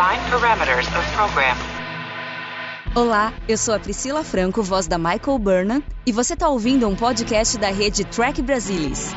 Define parameters of program. Olá, eu sou a Priscila Franco, voz da Michael Burnham, e você está ouvindo um podcast da rede Trek Brasilis.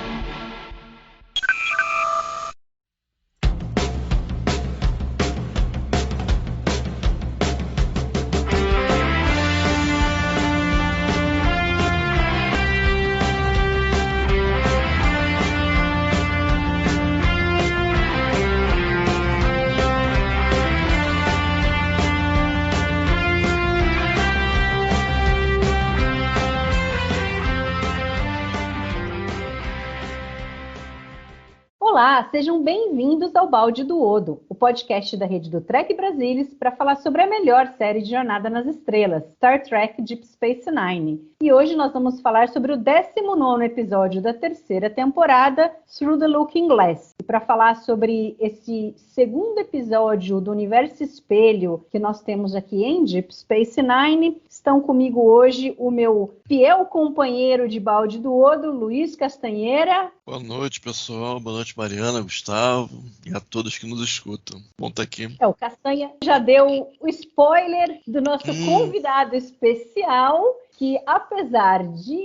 Olá, sejam bem-vindos ao Balde do Odo, o podcast da rede do Trek Brasilis para falar sobre a melhor série de Jornada nas Estrelas, Star Trek Deep Space Nine. E hoje nós vamos falar sobre o 19º episódio da terceira temporada, Through the Looking Glass. E para falar sobre esse segundo episódio do Universo Espelho que nós temos aqui em Deep Space Nine, estão comigo hoje o meu fiel companheiro de Balde do Odo, Luiz Castanheira. Boa noite, pessoal. Boa noite, Mariana, Gustavo e a todos que nos escutam. Bom estar aqui. O Castanha já deu o spoiler do nosso convidado especial, que apesar de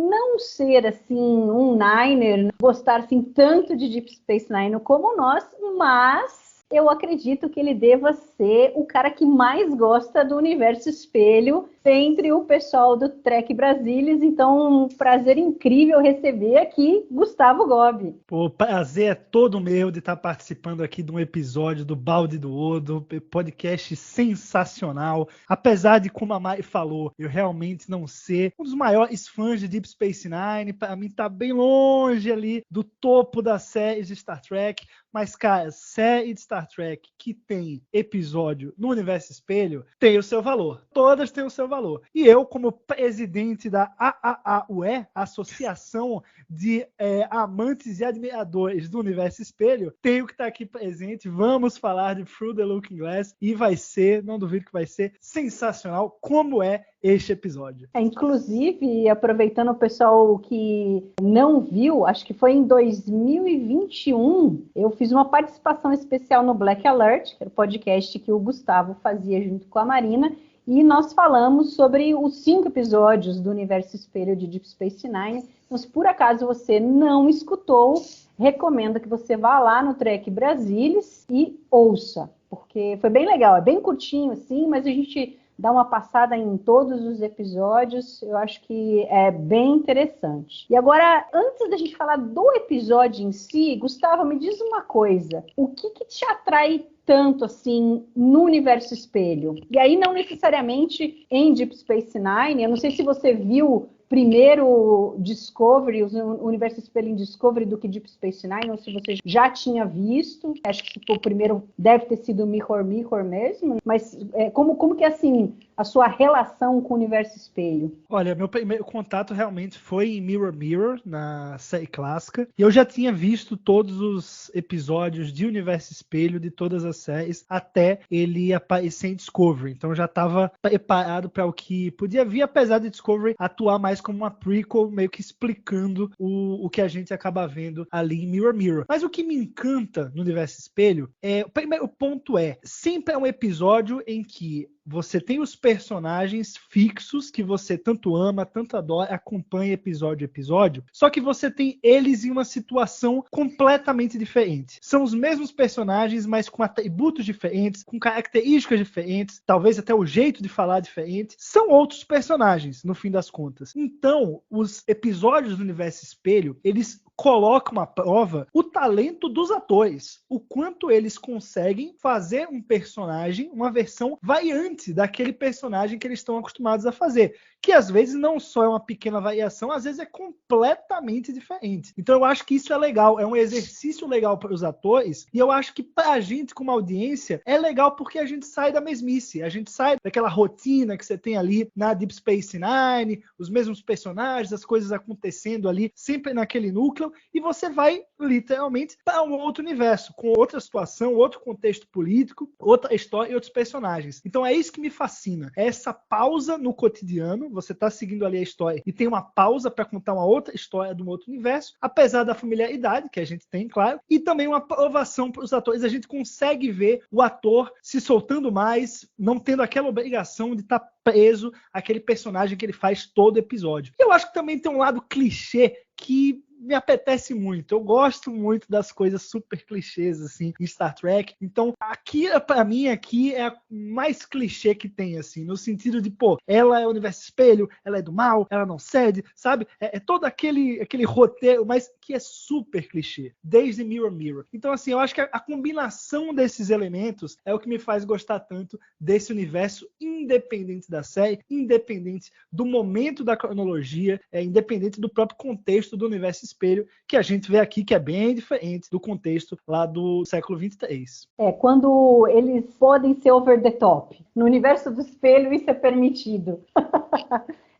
não ser assim um Niner, gostar assim tanto de Deep Space Nine como nós, mas eu acredito que ele deva ser o cara que mais gosta do Universo Espelho entre o pessoal do Trek Brasilis. Então, um prazer incrível receber aqui Gustavo Gobi. O prazer é todo meu de estar participando aqui de um episódio do Balde do Odo, podcast sensacional. Apesar de, como a Mari falou, eu realmente não ser um dos maiores fãs de Deep Space Nine, para mim tá bem longe ali do topo das séries de Star Trek. Mas, cara, série de Star Trek que tem episódio no Universo Espelho tem o seu valor. Todas têm o seu valor. E eu, como presidente da AAAUE, Associação de Amantes e Admiradores do Universo Espelho, tenho que estar aqui presente. Vamos falar de Through the Looking Glass e vai ser, não duvido que vai ser sensacional, como é este episódio. Inclusive, aproveitando o pessoal que não viu, acho que foi em 2021, eu fiz uma participação especial no Black Alert, que era o podcast que o Gustavo fazia junto com a Marina, e nós falamos sobre os 5 episódios do Universo Espelho de Deep Space Nine. Então, se por acaso você não escutou, recomendo que você vá lá no Trek Brasilis e ouça, porque foi bem legal, é bem curtinho assim, mas a gente dá uma passada em todos os episódios, eu acho que é bem interessante. E agora, antes da gente falar do episódio em si, Gustavo, me diz uma coisa, o que te atrai tanto assim no Universo Espelho? E aí não necessariamente em Deep Space Nine, eu não sei se você viu primeiro Discovery, o Universo Espelho em Discovery do que Deep Space Nine, ou se você já tinha visto. Acho que o primeiro deve ter sido Mirror mesmo, mas como que é assim a sua relação com o Universo Espelho? Olha, meu primeiro contato realmente foi em Mirror, na série clássica, e eu já tinha visto todos os episódios de Universo Espelho de todas as séries até ele aparecer em Discovery, então eu já estava preparado para o que podia vir, apesar de Discovery atuar mais como uma prequel, meio que explicando o que a gente acaba vendo ali em Mirror. Mas o que me encanta no Universo Espelho o primeiro ponto sempre é um episódio em que você tem os personagens fixos que você tanto ama, tanto adora, acompanha episódio a episódio, só que você tem eles em uma situação completamente diferente. São os mesmos personagens, mas com atributos diferentes, com características diferentes, talvez até o jeito de falar diferente. São outros personagens, no fim das contas. Então, os episódios do Universo Espelho, eles colocam à prova o talento dos atores, o quanto eles conseguem fazer um personagem, uma versão variante daquele personagem que eles estão acostumados a fazer, que às vezes não só é uma pequena variação, às vezes é completamente diferente. Então eu acho que isso é legal, é um exercício legal para os atores, e eu acho que para a gente como audiência é legal porque a gente sai da mesmice, a gente sai daquela rotina que você tem ali na Deep Space Nine, os mesmos personagens, as coisas acontecendo ali, sempre naquele núcleo. núcleo e você vai literalmente para um outro universo, com outra situação, outro contexto político, outra história e outros personagens. Então é isso que me fascina, é essa pausa no cotidiano, você está seguindo ali a história e tem uma pausa para contar uma outra história de um outro universo, apesar da familiaridade que a gente tem, claro, e também uma aprovação para os atores. A gente consegue ver o ator se soltando mais, não tendo aquela obrigação de estar preso àquele personagem que ele faz todo episódio. Eu acho que também tem um lado clichê que me apetece muito. Eu gosto muito das coisas super clichês, assim, em Star Trek. Então, Kira, pra mim, aqui é a mais clichê que tem, assim, no sentido de, pô, ela é o universo espelho, ela é do mal, ela não cede, sabe? É todo aquele roteiro, mas que é super clichê, desde Mirror Mirror. Então, assim, eu acho que a combinação desses elementos é o que me faz gostar tanto desse universo, independente da série, independente do momento da cronologia, independente do próprio contexto do universo espelho, que a gente vê aqui que é bem diferente do contexto lá do século 23. Quando eles podem ser over the top. No universo do espelho isso é permitido.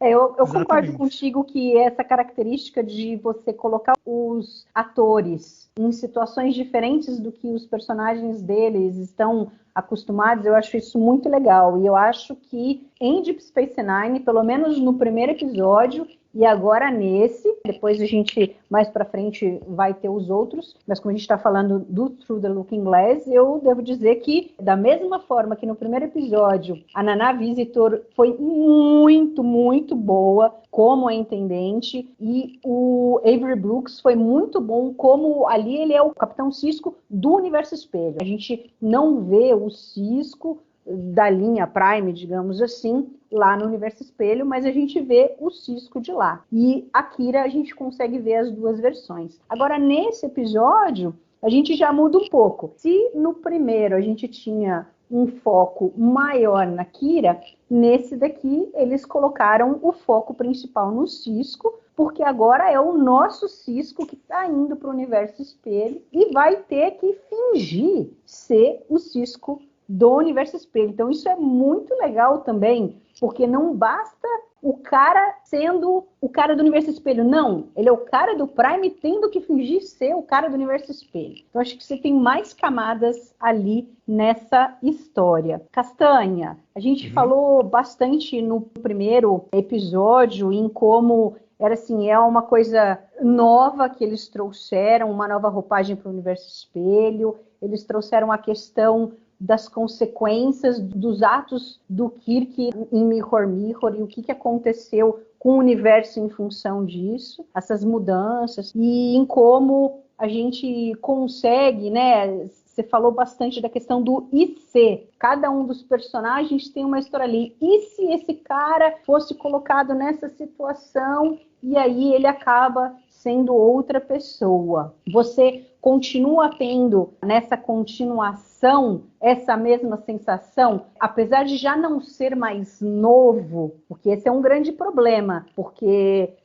Eu concordo contigo que essa característica de você colocar os atores em situações diferentes do que os personagens deles estão acostumados, eu acho isso muito legal. E eu acho que em Deep Space Nine, pelo menos no primeiro episódio, e agora nesse, depois a gente, mais pra frente, vai ter os outros, mas como a gente está falando do Through the Looking Glass, eu devo dizer que, da mesma forma que no primeiro episódio, a Nana Visitor foi muito, muito boa como a intendente, e o Avery Brooks foi muito bom como ali ele é o Capitão Sisko do Universo Espelho. A gente não vê o Sisko da linha Prime, digamos assim, lá no Universo Espelho, mas a gente vê o Sisko de lá. E a Kira, a gente consegue ver as duas versões. Agora, nesse episódio, a gente já muda um pouco. Se no primeiro a gente tinha um foco maior na Kira, nesse daqui eles colocaram o foco principal no Sisko, porque agora é o nosso Sisko que está indo para o Universo Espelho e vai ter que fingir ser o Sisko do Universo Espelho. Então isso é muito legal também, porque não basta o cara sendo o cara do Universo Espelho, não, ele é o cara do Prime tendo que fingir ser o cara do Universo Espelho. Então acho que você tem mais camadas ali nessa história. Castanha, a gente falou bastante no primeiro episódio em como era assim, é uma coisa nova que eles trouxeram, uma nova roupagem para o Universo Espelho, eles trouxeram a questão das consequências dos atos do Kirk em Mirror Mirror e o que aconteceu com o universo em função disso, essas mudanças, e em como a gente consegue, né? Você falou bastante da questão do e se. Cada um dos personagens tem uma história ali. E se esse cara fosse colocado nessa situação e aí ele acaba sendo outra pessoa? Você continua tendo nessa continuação essa mesma sensação, apesar de já não ser mais novo, porque esse é um grande problema,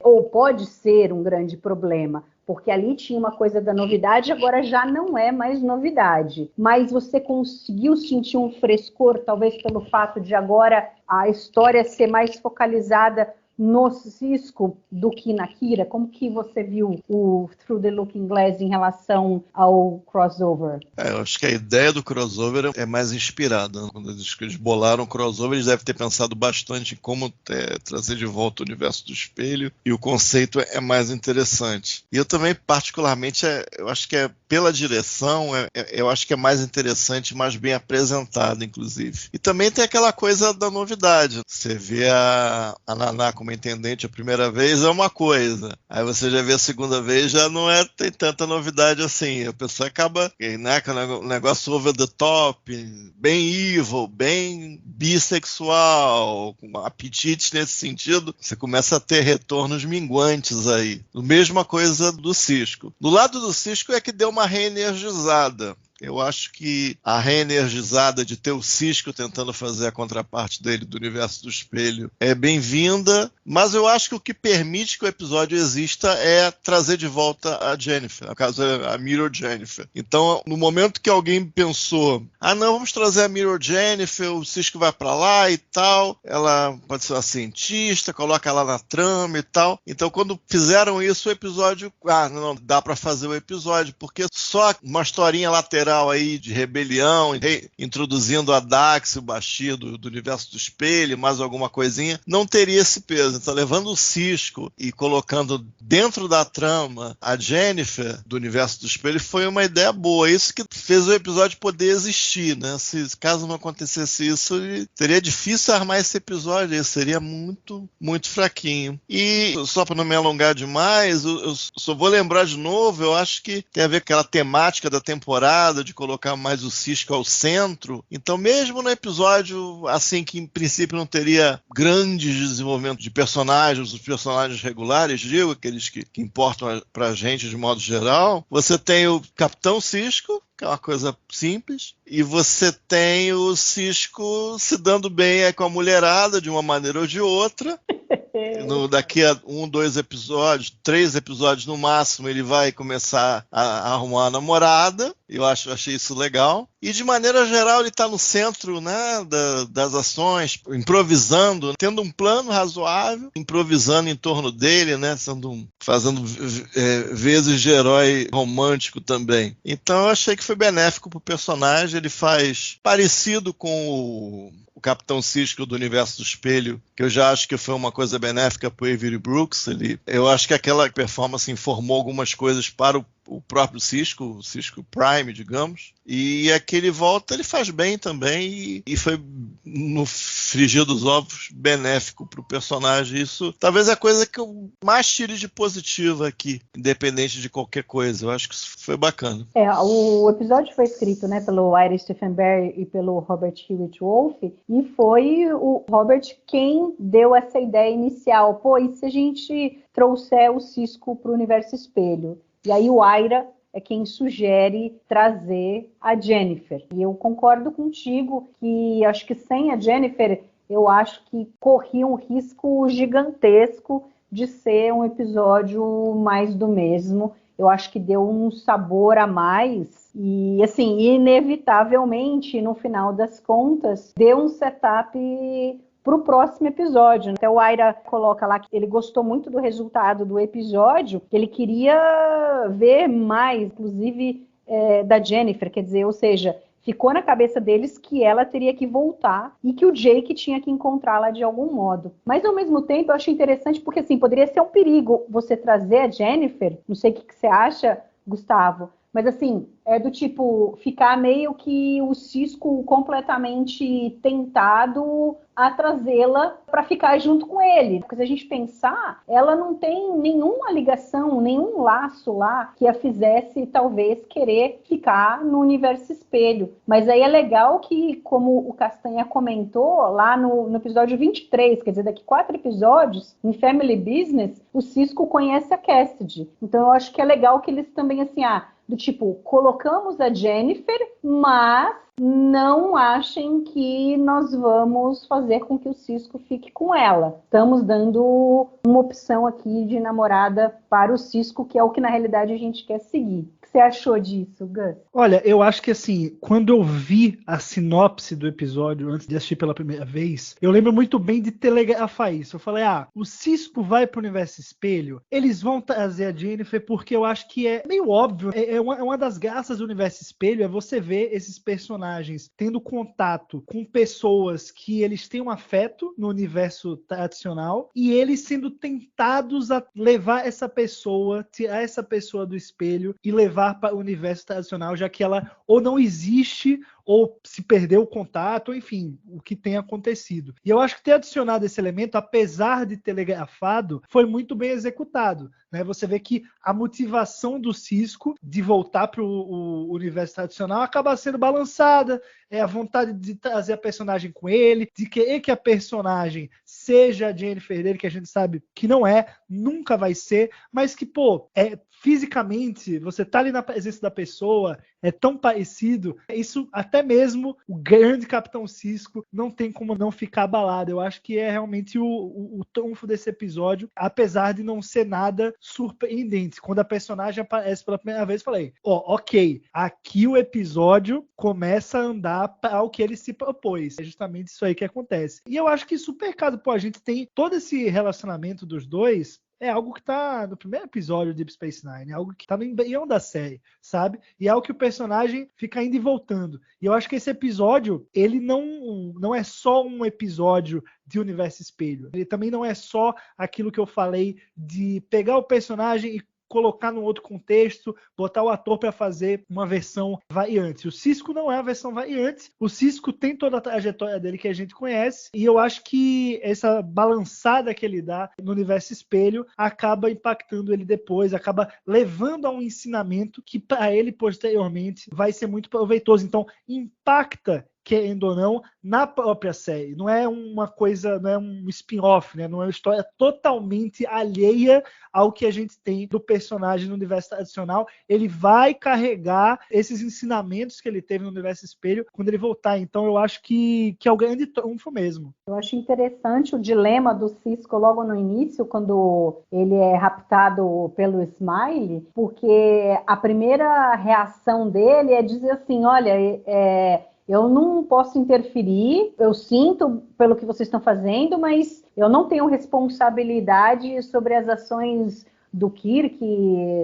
ou pode ser um grande problema, porque ali tinha uma coisa da novidade, agora já não é mais novidade. Mas você conseguiu sentir um frescor, talvez pelo fato de agora a história ser mais focalizada no Sisko do que na Kira? Como que você viu o Through the Looking Glass em relação ao crossover? Eu acho que a ideia do crossover é mais inspirada. Quando eles bolaram o crossover, eles devem ter pensado bastante em como trazer de volta o universo do espelho, e o conceito é mais interessante. E eu também, particularmente, eu acho que pela direção, eu acho que é mais interessante, mais bem apresentado, inclusive. E também tem aquela coisa da novidade. Você vê a Naná como intendente a primeira vez, é uma coisa. Aí você já vê a segunda vez, já não tem tanta novidade assim. A pessoa acaba, né, com o negócio over the top, bem evil, bem bissexual, com apetite nesse sentido. Você começa a ter retornos minguantes aí. A mesma coisa do Sisko. Do lado do Sisko é que deu uma reenergizada. Eu acho que a reenergizada de ter o Cisco tentando fazer a contraparte dele do universo do espelho é bem-vinda, mas eu acho que o que permite que o episódio exista é trazer de volta a Jennifer, no caso a Mirror Jennifer. Então, no momento que alguém pensou, não, vamos trazer a Mirror Jennifer, o Cisco vai pra lá e tal, ela pode ser uma cientista, coloca ela na trama e tal. Então, quando fizeram isso, o episódio, não dá pra fazer o episódio, porque só uma historinha lateral aí de rebelião, introduzindo a Dax, o Bashir do universo do espelho, mais alguma coisinha, não teria esse peso. Então, levando o Cisco e colocando dentro da trama a Jennifer do universo do espelho foi uma ideia boa. Isso que fez o episódio poder existir, né? Se caso não acontecesse isso, seria difícil armar esse episódio, ele seria muito, muito fraquinho. E só para não me alongar demais, eu só vou lembrar de novo, eu acho que tem a ver com aquela temática da temporada, de colocar mais o Cisco ao centro. Então, mesmo no episódio, assim, que em princípio não teria grandes desenvolvimento de personagens, os personagens regulares, digo, aqueles que importam pra gente de modo geral, você tem o Capitão Cisco, que é uma coisa simples, e você tem o Cisco se dando bem com a mulherada de uma maneira ou de outra. Daqui a 1, 2 episódios, 3 episódios no máximo, ele vai começar a arrumar uma namorada. Eu achei isso legal. E de maneira geral ele está no centro, né, das ações, improvisando, tendo um plano razoável, improvisando em torno dele, né, fazendo vezes de herói romântico também. Então eu achei que foi benéfico para o personagem. Ele faz parecido com o Capitão Cisco do universo do espelho, que eu já acho que foi uma coisa benéfica para o Avery Brooks. Eu acho que aquela performance informou algumas coisas para o próprio Cisco, o Cisco Prime, digamos, e aquele volta, ele faz bem também, e foi, no frigir dos ovos, benéfico para o personagem. Isso talvez é a coisa que eu mais tire de positiva aqui, independente de qualquer coisa. Eu acho que isso foi bacana. O episódio foi escrito, né, pelo Ira Stephenberry e pelo Robert Hewitt Wolfe, e foi o Robert quem deu essa ideia inicial. E se a gente trouxer o Cisco para o universo espelho? E aí o Ira é quem sugere trazer a Jennifer. E eu concordo contigo que acho que sem a Jennifer, eu acho que corria um risco gigantesco de ser um episódio mais do mesmo. Eu acho que deu um sabor a mais e, assim, inevitavelmente, no final das contas, deu um setup para o próximo episódio. Até o Ira coloca lá que ele gostou muito do resultado do episódio, que ele queria ver mais, inclusive, da Jennifer, quer dizer, ou seja, ficou na cabeça deles que ela teria que voltar e que o Jake tinha que encontrá-la de algum modo. Mas, ao mesmo tempo, eu acho interessante porque, assim, poderia ser um perigo você trazer a Jennifer, não sei o que você acha, Gustavo, mas, assim, é do tipo, ficar meio que o Cisco completamente tentado a trazê-la para ficar junto com ele. Porque se a gente pensar, ela não tem nenhuma ligação, nenhum laço lá que a fizesse, talvez, querer ficar no universo espelho. Mas aí é legal que, como o Castanha comentou, lá no episódio 23, quer dizer, daqui 4 episódios, em Family Business, o Cisco conhece a Cassidy. Então eu acho que é legal que eles também, assim, do tipo, colocamos a Jennifer, mas não achem que nós vamos fazer com que o Cisco fique com ela. Estamos dando uma opção aqui de namorada para o Cisco, que é o que na realidade a gente quer seguir. O que você achou disso, Gus? Olha, eu acho que assim, quando eu vi a sinopse do episódio, antes de assistir pela primeira vez, eu lembro muito bem de telegrafar isso. Eu falei, o Cisco vai pro universo espelho, eles vão trazer a Jennifer, porque eu acho que é meio óbvio, é uma das graças do universo espelho, é você ver esses personagens tendo contato com pessoas que eles têm um afeto no universo tradicional, e eles sendo tentados a levar essa pessoa, tirar essa pessoa do espelho e levar para o universo tradicional, já que ela ou não existe ou se perdeu o contato, enfim, o que tem acontecido. E eu acho que ter adicionado esse elemento, apesar de telegrafado, foi muito bem executado, né? Você vê que a motivação do Cisco de voltar para o universo tradicional acaba sendo balançada, a vontade de trazer a personagem com ele, de querer que a personagem seja a Jennifer dele, que a gente sabe que não é, nunca vai ser, mas que, fisicamente, você tá ali na presença da pessoa, é tão parecido, isso até mesmo o grande Capitão Sisko não tem como não ficar abalado. Eu acho que é realmente o trunfo desse episódio, apesar de não ser nada surpreendente. Quando a personagem aparece pela primeira vez, eu falei, ok, aqui o episódio começa a andar para o que ele se propôs. É justamente isso aí que acontece. E eu acho que super caso, a gente tem todo esse relacionamento dos dois, é algo que tá no primeiro episódio de Deep Space Nine, é algo que tá no embrião da série, sabe? E é algo que o personagem fica indo e voltando. E eu acho que esse episódio, ele não é só um episódio de Universo Espelho. Ele também não é só aquilo que eu falei de pegar o personagem e colocar num outro contexto, botar o ator para fazer uma versão variante. O Sisko não é a versão variante, o Sisko tem toda a trajetória dele que a gente conhece, e eu acho que essa balançada que ele dá no Universo Espelho acaba impactando ele depois, acaba levando a um ensinamento que para ele posteriormente vai ser muito proveitoso. Então, impacta, querendo ou não, na própria série. Não é uma coisa, não é um spin-off, né? Não é uma história totalmente alheia ao que a gente tem do personagem no universo tradicional. Ele vai carregar esses ensinamentos que ele teve no Universo Espelho quando ele voltar. Então eu acho que é o grande trunfo mesmo. Eu acho interessante o dilema do Sisko logo no início, quando ele é raptado pelo Smiley, porque a primeira reação dele é dizer assim, olha, eu não posso interferir, eu sinto pelo que vocês estão fazendo, mas eu não tenho responsabilidade sobre as ações do Kirk,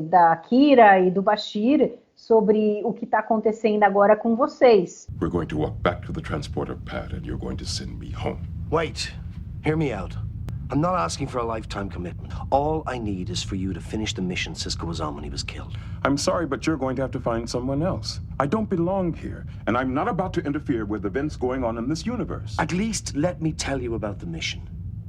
da Kira e do Bashir, sobre o que está acontecendo agora com vocês. We're going to walk back to the transporter pad and you're going to send me home. Wait, hear me out. I'm not asking for a lifetime commitment. All I need is for you to finish the mission Sisko was on when he was killed. I'm sorry, but you're going to have to find someone else. I don't belong here, and I'm not about to interfere with events going on in this universe. At least let me tell you about the mission.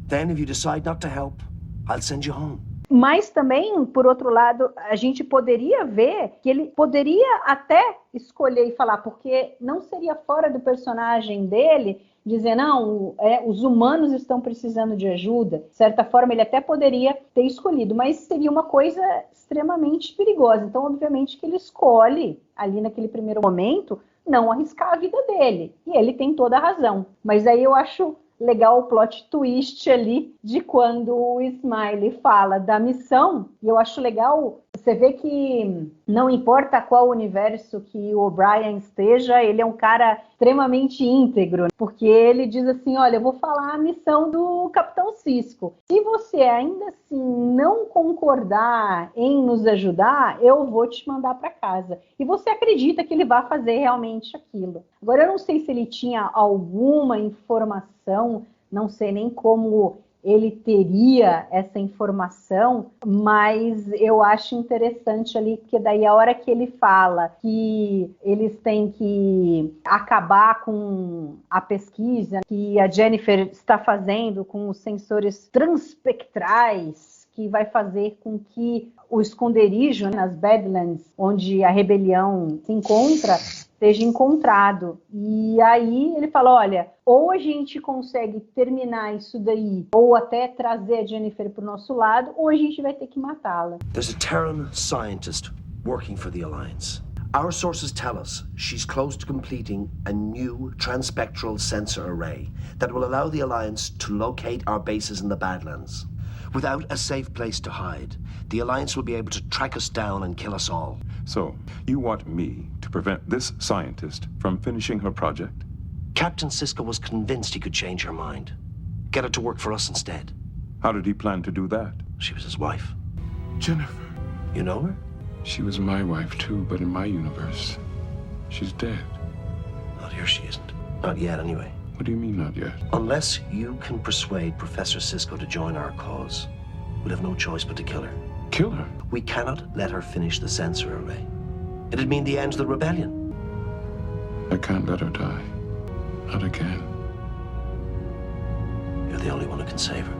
Then, if you decide not to help, I'll send you home. Mas também, por outro lado, a gente poderia ver que ele poderia até escolher e falar, porque não seria fora do personagem dele dizer, não, os humanos estão precisando de ajuda. De certa forma, ele até poderia ter escolhido, mas seria uma coisa extremamente perigosa. Então, obviamente, que ele escolhe, ali naquele primeiro momento, não arriscar a vida dele. E ele tem toda a razão. Mas aí eu acho legal o plot twist ali de quando o Smiley fala da missão, e eu acho legal você ver que não importa qual universo que o O'Brien esteja, ele é um cara extremamente íntegro, porque ele diz assim, olha, eu vou falar a missão do Capitão Sisko. Se você ainda assim não concordar em nos ajudar, eu vou te mandar para casa. E você acredita que ele vai fazer realmente aquilo. Agora, eu não sei se ele tinha alguma informação, não sei nem como ele teria essa informação, mas eu acho interessante ali, porque daí a hora que ele fala que eles têm que acabar com a pesquisa que a Jennifer está fazendo com os sensores transpectrais, que vai fazer com que o esconderijo nas Badlands, onde a rebelião se encontra, seja encontrado. E aí ele fala, olha, ou a gente consegue terminar isso daí, ou até trazer a Jennifer para o nosso lado, ou a gente vai ter que matá-la. There's a Terran scientist working for the Alliance. Our sources tell us she's close to completing a new transpectral sensor array that will allow the Alliance to locate our bases in the Badlands. Without a safe place to hide, the Alliance will be able to track us down and kill us all. So, you want me to prevent this scientist from finishing her project? Captain Sisko was convinced he could change her mind. Get her to work for us instead. How did he plan to do that? She was his wife. Jennifer. You know her? She was my wife too, but in my universe, she's dead. Not here she isn't. Not yet, anyway. What do you mean, not yet? Unless you can persuade Professor Sisko to join our cause, we'll have no choice but to kill her. Kill her? We cannot let her finish the sensor array. It'd mean the end of the rebellion. I can't let her die. Not again. You're the only one who can save her.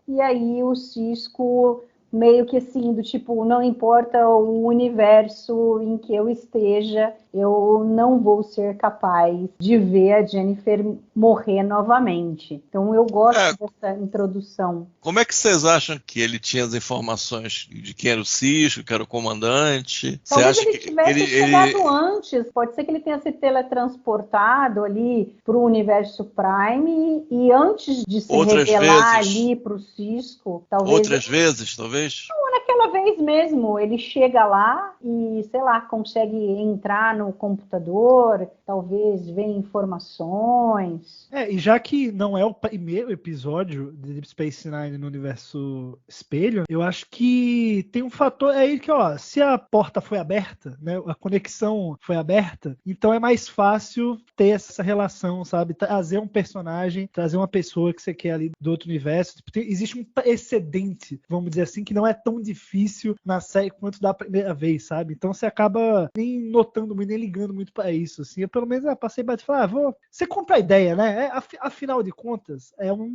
E aí o Sisko meio que assim, do tipo, não importa o universo em que eu esteja, eu não vou ser capaz de ver a Jennifer morrer novamente. Então eu gosto dessa introdução. Como é que vocês acham que ele tinha as informações de quem era o Cisco, que era o comandante? Talvez Você acha ele tivesse chegado antes, pode ser que ele tenha se teletransportado ali para o universo Prime e antes de se revelar ali para o Cisco, talvez... Outras vezes, talvez? Não, naquela vez mesmo, ele chega lá e, sei lá, consegue entrar no computador, talvez ver informações. E já que não é o primeiro episódio de Deep Space Nine no universo espelho, eu acho que tem um fator aí que, ó, se a porta foi aberta, né, a conexão foi aberta, então é mais fácil ter essa relação, sabe? Trazer um personagem, trazer uma pessoa que você quer ali do outro universo. Existe um precedente, vamos dizer assim, que não é tão difícil na série quanto da primeira vez, sabe? Então você acaba nem notando muito, nem ligando muito pra isso, assim. Eu pelo menos passei e falar, você compra a ideia, né? Afinal de contas, é um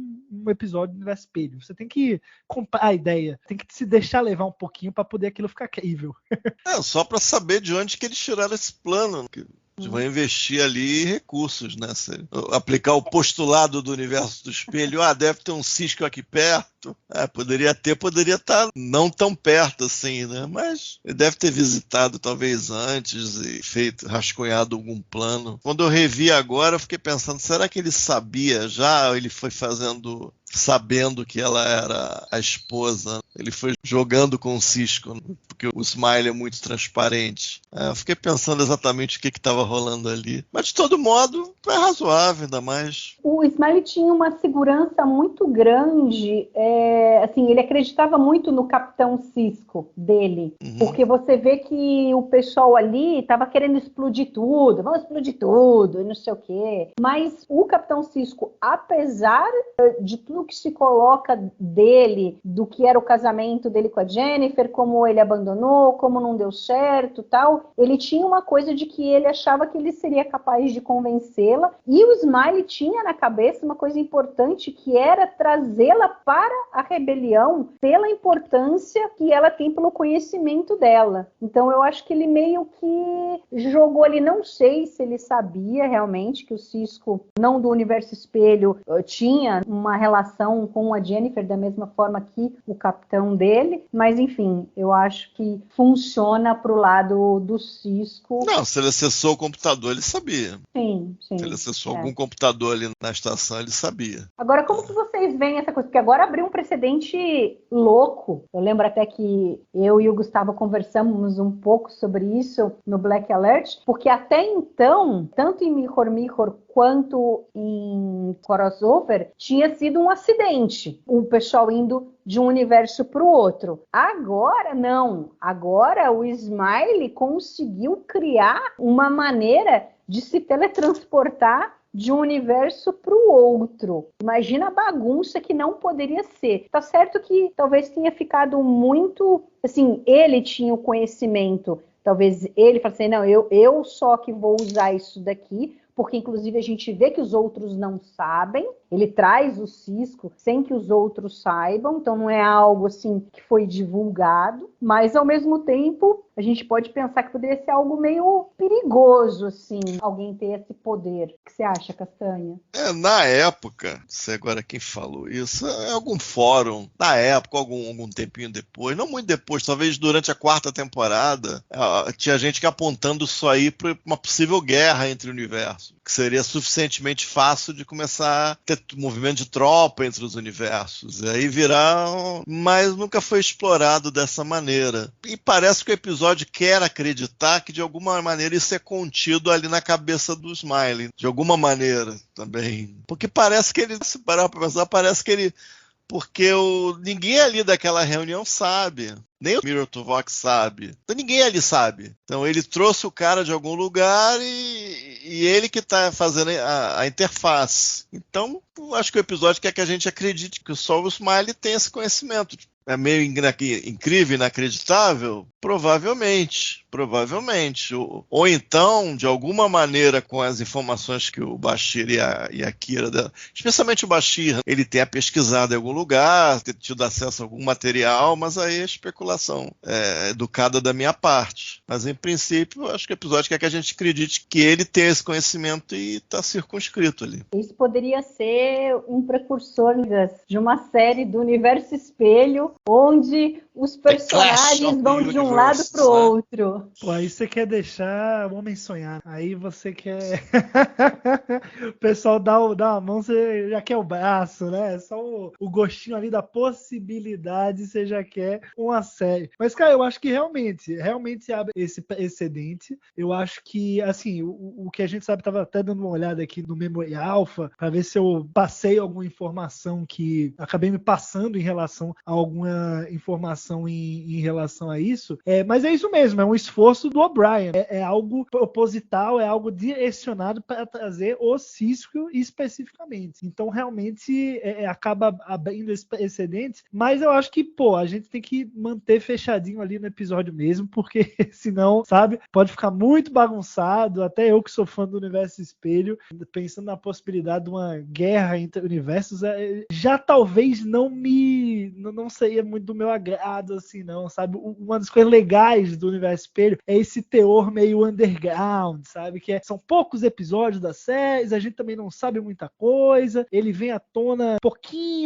episódio do universo espelho. Você tem que comprar a ideia, tem que se deixar levar um pouquinho pra poder aquilo ficar crível. Só pra saber de onde que eles tiraram esse plano. Eles vão investir ali recursos, né? Aplicar o postulado do universo do espelho. Deve ter um Cisco aqui perto. Poderia estar não tão perto assim, né? Mas ele deve ter visitado talvez antes e rascunhado algum plano. Quando eu revi agora, eu fiquei pensando, será que ele sabia já? Ou ele foi sabendo que ela era a esposa? Ele foi jogando com o Cisco, porque o Smiley é muito transparente. Eu fiquei pensando exatamente o que estava rolando ali. Mas, de todo modo, é razoável, ainda mais. O Smiley tinha uma segurança muito grande, assim, ele acreditava muito no Capitão Cisco dele, porque você vê que o pessoal ali estava querendo explodir tudo, vamos explodir tudo, e não sei o quê. Mas o Capitão Cisco, apesar de tudo que se coloca dele, do que era o casamento dele com a Jennifer, como ele abandonou, como não deu certo, tal, ele tinha uma coisa de que ele achava que ele seria capaz de convencê-la, e o Smiley tinha na cabeça uma coisa importante, que era trazê-la para a rebelião pela importância que ela tem pelo conhecimento dela. Então eu acho que ele meio que jogou ali, não sei se ele sabia realmente que o Cisco, não do universo espelho, tinha uma relação com a Jennifer da mesma forma que o capitão dele, mas enfim, eu acho que funciona pro lado do Cisco. Não, se ele acessou o computador, ele sabia. Sim. Se ele acessou algum computador ali na estação, ele sabia. Agora, como que vocês veem essa coisa? Porque agora abriu um precedente louco. Eu lembro até que eu e o Gustavo conversamos um pouco sobre isso no Black Alert, porque até então, tanto em Mirror quanto em Crossover, tinha sido um acidente. O pessoal indo de um universo para o outro. Agora, não. Agora, o Smiley conseguiu criar uma maneira de se teletransportar de um universo para o outro. Imagina a bagunça que não poderia ser. Tá certo que talvez tenha ficado muito... Assim, ele tinha o conhecimento. Talvez ele falasse assim, não, eu só que vou usar isso daqui, porque inclusive a gente vê que os outros não sabem. Ele traz o Cisco sem que os outros saibam, então não é algo assim que foi divulgado, mas ao mesmo tempo a gente pode pensar que poderia ser algo meio perigoso, assim, alguém ter esse poder. O que você acha, Castanha? Na época, não sei agora quem falou isso, é algum fórum, na época, algum tempinho depois, não muito depois, talvez durante a 4ª temporada, tinha gente que apontando isso aí para uma possível guerra entre universos, que seria suficientemente fácil de começar a ter movimento de tropa entre os universos, e aí virar, mas nunca foi explorado dessa maneira. E parece que o episódio quer acreditar que de alguma maneira isso é contido ali na cabeça do Smiley, de alguma maneira também, porque parece que ele, se parar para pensar, parece que ele, porque ninguém ali daquela reunião sabe, nem o Mirror to Vox sabe, então ninguém ali sabe. Então ele trouxe o cara de algum lugar e ele que está fazendo a interface. Então acho que o episódio quer que a gente acredite que só o Smiley tem esse conhecimento. É meio incrível, inacreditável? Provavelmente. Provavelmente. Ou então, de alguma maneira, com as informações que o Bashir e a Kira, especialmente o Bashir, ele tenha pesquisado em algum lugar, ter tido acesso a algum material, mas aí é especulação educada da minha parte. Mas, em princípio, acho que o episódio quer que a gente acredite que ele tem esse conhecimento e está circunscrito ali. Isso poderia ser um precursor de uma série do Universo Espelho, onde os personagens vão de um lado para o outro. Pô, aí você quer deixar o homem sonhar. Aí você quer... o pessoal dá a mão, você já quer o braço, né? Só o gostinho ali da possibilidade, você já quer uma série. Mas, cara, eu acho que realmente abre esse precedente. Eu acho que, assim, o que a gente sabe, tava até dando uma olhada aqui no Memory Alpha, para ver se eu passei alguma informação que acabei me passando em relação a alguma informação em relação a isso. Mas é isso mesmo, é um esforço do O'Brien. É algo proposital, é algo direcionado para trazer o Cisco especificamente. Então, realmente, acaba abrindo esse precedente, mas eu acho que, a gente tem que manter fechadinho ali no episódio mesmo, porque senão, sabe, pode ficar muito bagunçado. Até eu que sou fã do Universo Espelho, pensando na possibilidade de uma guerra entre universos, já talvez não seria muito do meu agrado, assim, não, sabe? Uma das coisas legais do Universo Espelho é esse teor meio underground, sabe? Que são poucos episódios da série, a gente também não sabe muita coisa, ele vem à tona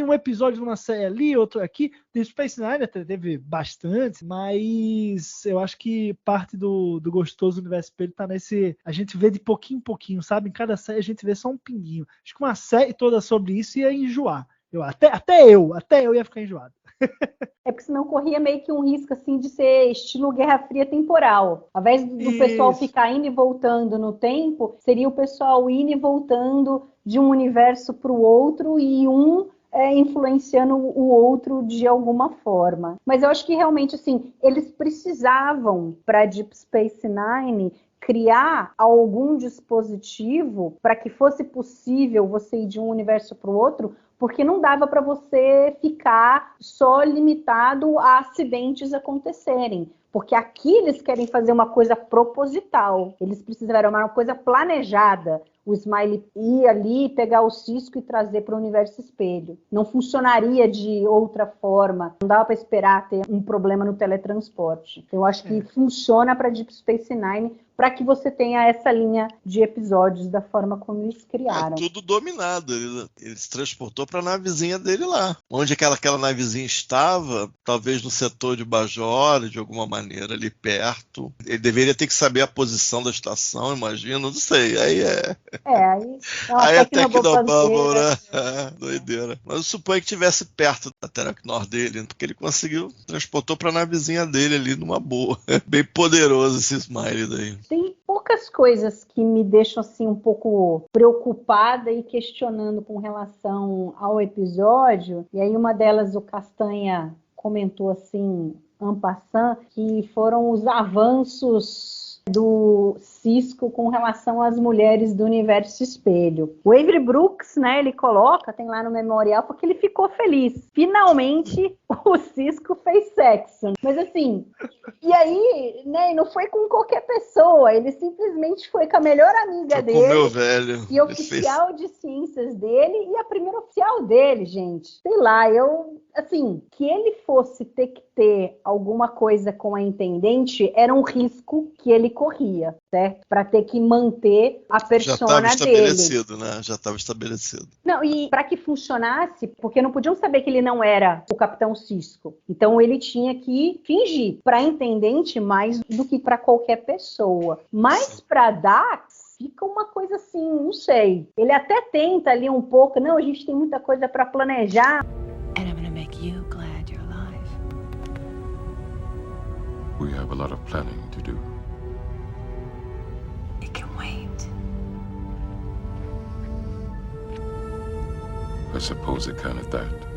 um episódio numa série ali, outro aqui. The Space Nine até teve bastante, mas eu acho que parte do gostoso do Universo Espelho tá nesse... A gente vê de pouquinho em pouquinho, sabe? Em cada série a gente vê só um pinguinho. Acho que uma série toda sobre isso ia enjoar. Até eu ia ficar enjoado. Porque senão corria meio que um risco assim de ser estilo Guerra Fria temporal. Ao invés do pessoal ficar indo e voltando no tempo, seria o pessoal indo e voltando de um universo para o outro e influenciando o outro de alguma forma. Mas eu acho que realmente assim, eles precisavam para Deep Space Nine criar algum dispositivo para que fosse possível você ir de um universo para o outro, porque não dava para você ficar só limitado a acidentes acontecerem. Porque aqui eles querem fazer uma coisa proposital, eles precisaram uma coisa planejada. O Smiley ir ali, pegar o Cisco e trazer para o Universo Espelho. Não funcionaria de outra forma, não dava para esperar ter um problema no teletransporte. Eu acho que funciona para Deep Space Nine, para que você tenha essa linha de episódios da forma como eles criaram. Tudo dominado. Ele se transportou para a navezinha dele lá. Onde aquela navezinha estava, talvez no setor de Bajor, de alguma maneira, ali perto. Ele deveria ter que saber a posição da estação, imagino, não sei. Aí aí até que não bubble, né? Doideira. Mas eu suponho que estivesse perto da Telecnor dele, porque ele transportou para a navezinha dele ali numa boa. Bem poderoso esse Smiley daí. Tem poucas coisas que me deixam assim um pouco preocupada e questionando com relação ao episódio. E aí uma delas o Castanha comentou assim, en passant, que foram os avanços do Cisco com relação às mulheres do Universo Espelho. O Avery Brooks, né, ele coloca, tem lá no memorial, porque ele ficou feliz. Finalmente o Cisco fez sexo. Mas assim, e aí, né, não foi com qualquer pessoa, ele simplesmente foi com a melhor amiga dele. Com o meu velho. E oficial de ciências dele e a primeira oficial dele, gente. Sei lá, assim, que ele fosse ter que ter alguma coisa com a intendente era um risco que ele corria, certo? Para ter que manter a persona dele. Já estava estabelecido, né? Já estava estabelecido. Não, e para que funcionasse, porque não podiam saber que ele não era o Capitão Cisco. Então ele tinha que fingir para a intendente mais do que para qualquer pessoa. Mas para Dax fica uma coisa assim, não sei. Ele até tenta ali um pouco, não, a gente tem muita coisa para planejar. And I'm gonna make you glad you're alive. We have a lot of planning to do. It can wait. I suppose it can at that.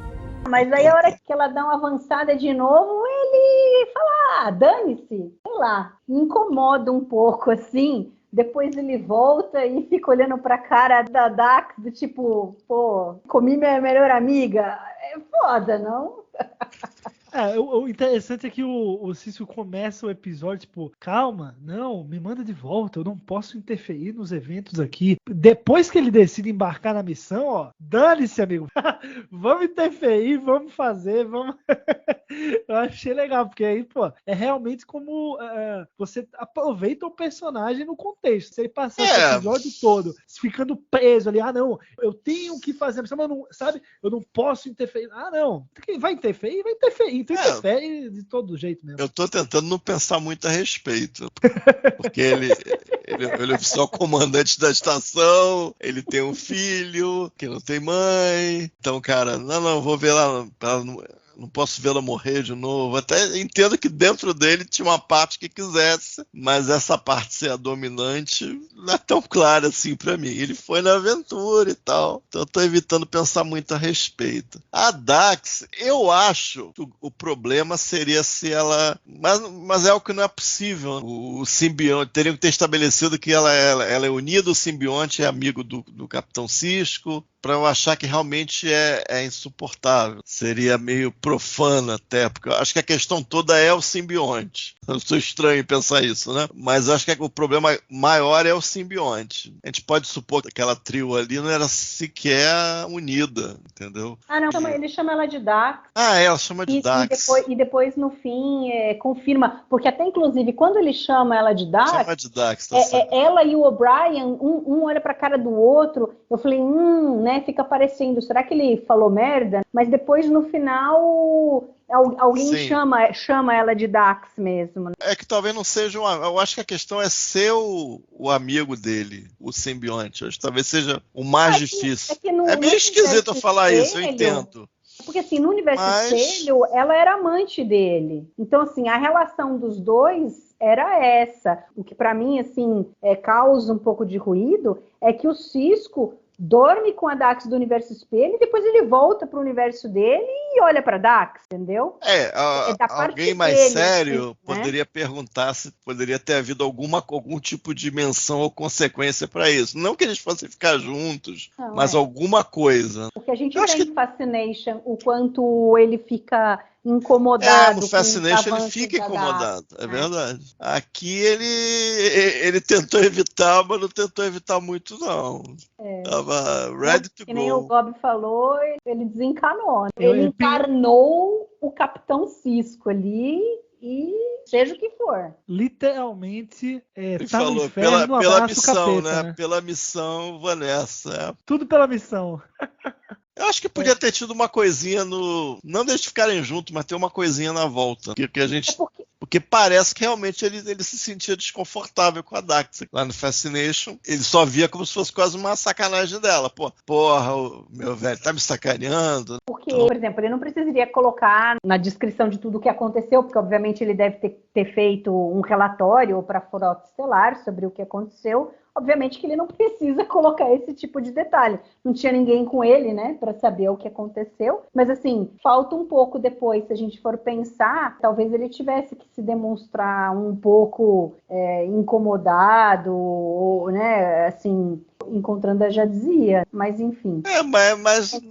Mas aí a hora que ela dá uma avançada de novo, ele fala, dane-se, sei lá, me incomoda um pouco assim. Depois ele volta e fica olhando pra cara da Dax, do tipo, pô, comi minha melhor amiga. É foda, não? O interessante é que o Cisco começa o episódio, tipo, calma, não, me manda de volta, eu não posso interferir nos eventos aqui. Depois que ele decide embarcar na missão, ó, dane-se, amigo. Vamos interferir, vamos fazer, vamos... Eu achei legal, porque aí, pô, é realmente como você aproveita o personagem no contexto. Se ele passar esse episódio todo ficando preso ali, não, eu tenho que fazer, mas não, sabe? Eu não posso interferir. Não, quem vai interferir, vai interferir. Então interfere de todo jeito mesmo. Eu tô tentando não pensar muito a respeito, porque ele é oficial comandante da estação, ele tem um filho que não tem mãe, então, cara, não, vou ver lá, não posso vê-la morrer de novo. Até entendo que dentro dele tinha uma parte que quisesse, mas essa parte ser a dominante não é tão clara assim pra mim. Ele foi na aventura e tal, então eu tô evitando pensar muito a respeito. A Dax, eu acho que o problema seria se ela... Mas é algo que não é possível. O simbionte, teriam que ter estabelecido que ela é unida, o simbionte é amigo do Capitão Cisco, para eu achar que realmente é insuportável. Seria meio profano até, porque eu acho que a questão toda é o simbionte. Eu sou estranho pensar isso, né? Mas eu acho que o problema maior é o simbionte. A gente pode supor que aquela trio ali não era sequer unida, entendeu? Não, ele chama ela de Dax. Ela chama de Dax. E depois, no fim, confirma. Porque até, inclusive, quando ele chama ela de Dax... Chama de Dax, ela e o O'Brien, um olha pra cara do outro. Eu falei, né? Fica parecendo, será que ele falou merda? Mas depois, no final, alguém chama ela de Dax mesmo. Né? É que talvez não seja eu acho que a questão é ser o amigo dele, o simbionte. Eu acho que talvez seja o mais difícil. É meio esquisito eu falar isso, eu entendo. Porque, assim, no universo espelho, ela era amante dele. Então, assim, a relação dos dois era essa. O que, pra mim, assim, causa um pouco de ruído é que o Cisco dorme com a Dax do universo espelho e depois ele volta pro universo dele e olha pra Dax, entendeu? Alguém mais sério poderia perguntar se poderia ter havido algum tipo de menção ou consequência para isso. Não que eles fossem ficar juntos, mas alguma coisa. Porque a gente vê em Fascination o quanto ele fica incomodado. No Fascination ele fica incomodado, é verdade. Aqui ele tentou evitar, mas não tentou evitar muito, não. Tava ready to go. Que nem o Bob falou, ele desencanou. Ele encarnou o Capitão Cisco ali e seja o que for. Literalmente, ele tá falou, no inferno, pela missão, capeta, né? Pela missão, Vanessa. Tudo pela missão. Eu acho que podia ter tido uma coisinha não deixe de ficarem juntos, mas ter uma coisinha na volta. Que a gente... Porque parece que realmente ele se sentia desconfortável com a Dax. Lá no Fascination, ele só via como se fosse quase uma sacanagem dela. Porra, meu velho, tá me sacaneando. Porque, por exemplo, ele não precisaria colocar na descrição de tudo o que aconteceu, porque obviamente ele deve ter feito um relatório para a Frota Estelar sobre o que aconteceu. Obviamente que ele não precisa colocar esse tipo de detalhe. Não tinha ninguém com ele, né, para saber o que aconteceu. Mas, assim, falta um pouco depois, se a gente for pensar, talvez ele tivesse que se demonstrar um pouco incomodado, ou, né, assim, encontrando a Jadzia. Mas, enfim. Mas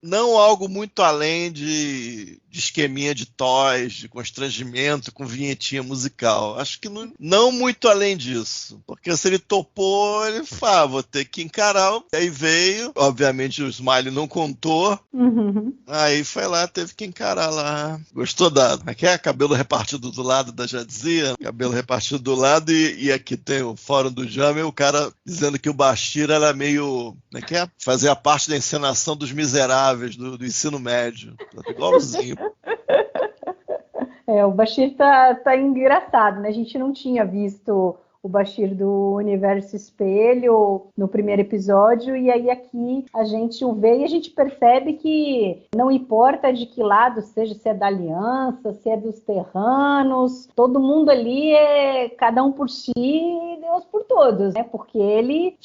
não algo muito além de esqueminha de toys, de constrangimento com vinhetinha musical. Acho que não muito além disso. Porque se ele topou, ele fala, vou ter que encarar. Aí veio, obviamente o Smiley não contou. Aí foi lá, teve que encarar lá. Gostou da... Aqui é cabelo repartido do lado da Jadzia, cabelo repartido do lado, e aqui tem o fórum do Jamel, o cara dizendo que o Bashir era meio... Fazia parte da encenação dos miseráveis do ensino médio. Igualzinho. O Bashir tá engraçado, né? A gente não tinha visto o Bashir do Universo Espelho no primeiro episódio, e aí aqui a gente o vê e a gente percebe que não importa de que lado seja, se é da Aliança, se é dos Terranos, todo mundo ali é cada um por si e Deus por todos, né? Porque ele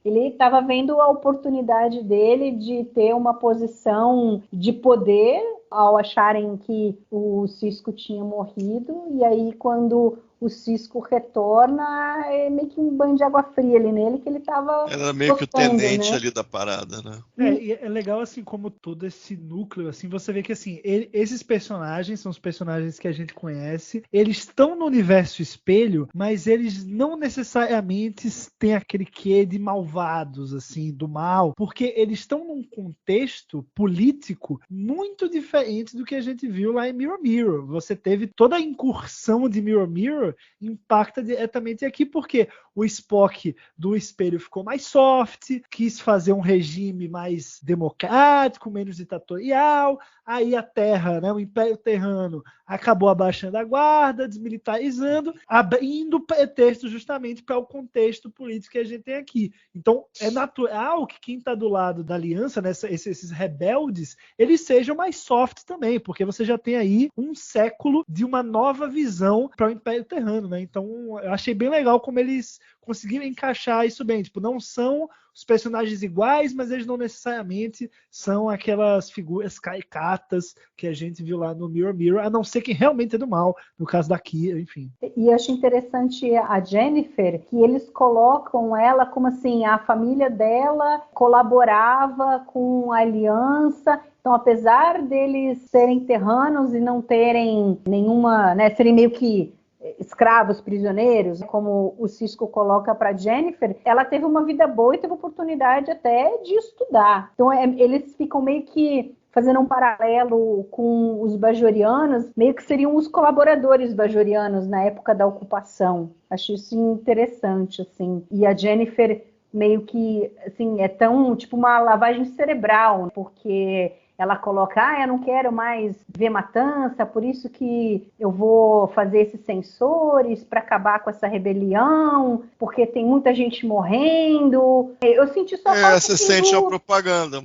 estava vendo a oportunidade dele de ter uma posição de poder ao acharem que o Cisco tinha morrido, e aí quando o Cisco retorna, é meio que um banho de água fria ali nele, que ele tava... Era meio que o tenente ali da parada, né? E é legal, assim, como todo esse núcleo, assim, você vê que, assim, esses personagens são os personagens que a gente conhece, eles estão no universo espelho, mas eles não necessariamente têm aquele quê de malvados, assim, do mal, porque eles estão num contexto político muito diferente do que a gente viu lá em Mirror Mirror. Você teve toda a incursão de Mirror Mirror impacta diretamente aqui, porque o Spock do espelho ficou mais soft, quis fazer um regime mais democrático, menos ditatorial, aí a Terra, né, o Império Terrano, acabou abaixando a guarda, desmilitarizando, abrindo pretexto justamente para o contexto político que a gente tem aqui. Então, é natural que quem está do lado da aliança, né, esses rebeldes, eles sejam mais soft também, porque você já tem aí um século de uma nova visão para o Império Terrano, né? Então, eu achei bem legal como eles conseguiram encaixar isso bem. Tipo, não são os personagens iguais, mas eles não necessariamente são aquelas figuras caricatas que a gente viu lá no Mirror Mirror, a não ser que realmente é do mal, no caso da Kira, enfim. E eu acho interessante a Jennifer, que eles colocam ela como assim, a família dela colaborava com a aliança. Então, apesar deles serem terranos e não terem nenhuma, né, serem meio que escravos, prisioneiros, como o Cisco coloca para Jennifer, ela teve uma vida boa e teve oportunidade até de estudar. Então, eles ficam meio que fazendo um paralelo com os bajorianos, meio que seriam os colaboradores bajorianos na época da ocupação. Acho isso interessante, assim. E a Jennifer meio que, assim, é tão, tipo, uma lavagem cerebral, porque ela coloca, eu não quero mais ver matança, por isso que eu vou fazer esses sensores para acabar com essa rebelião, porque tem muita gente morrendo. Eu senti só falta você sente a propaganda.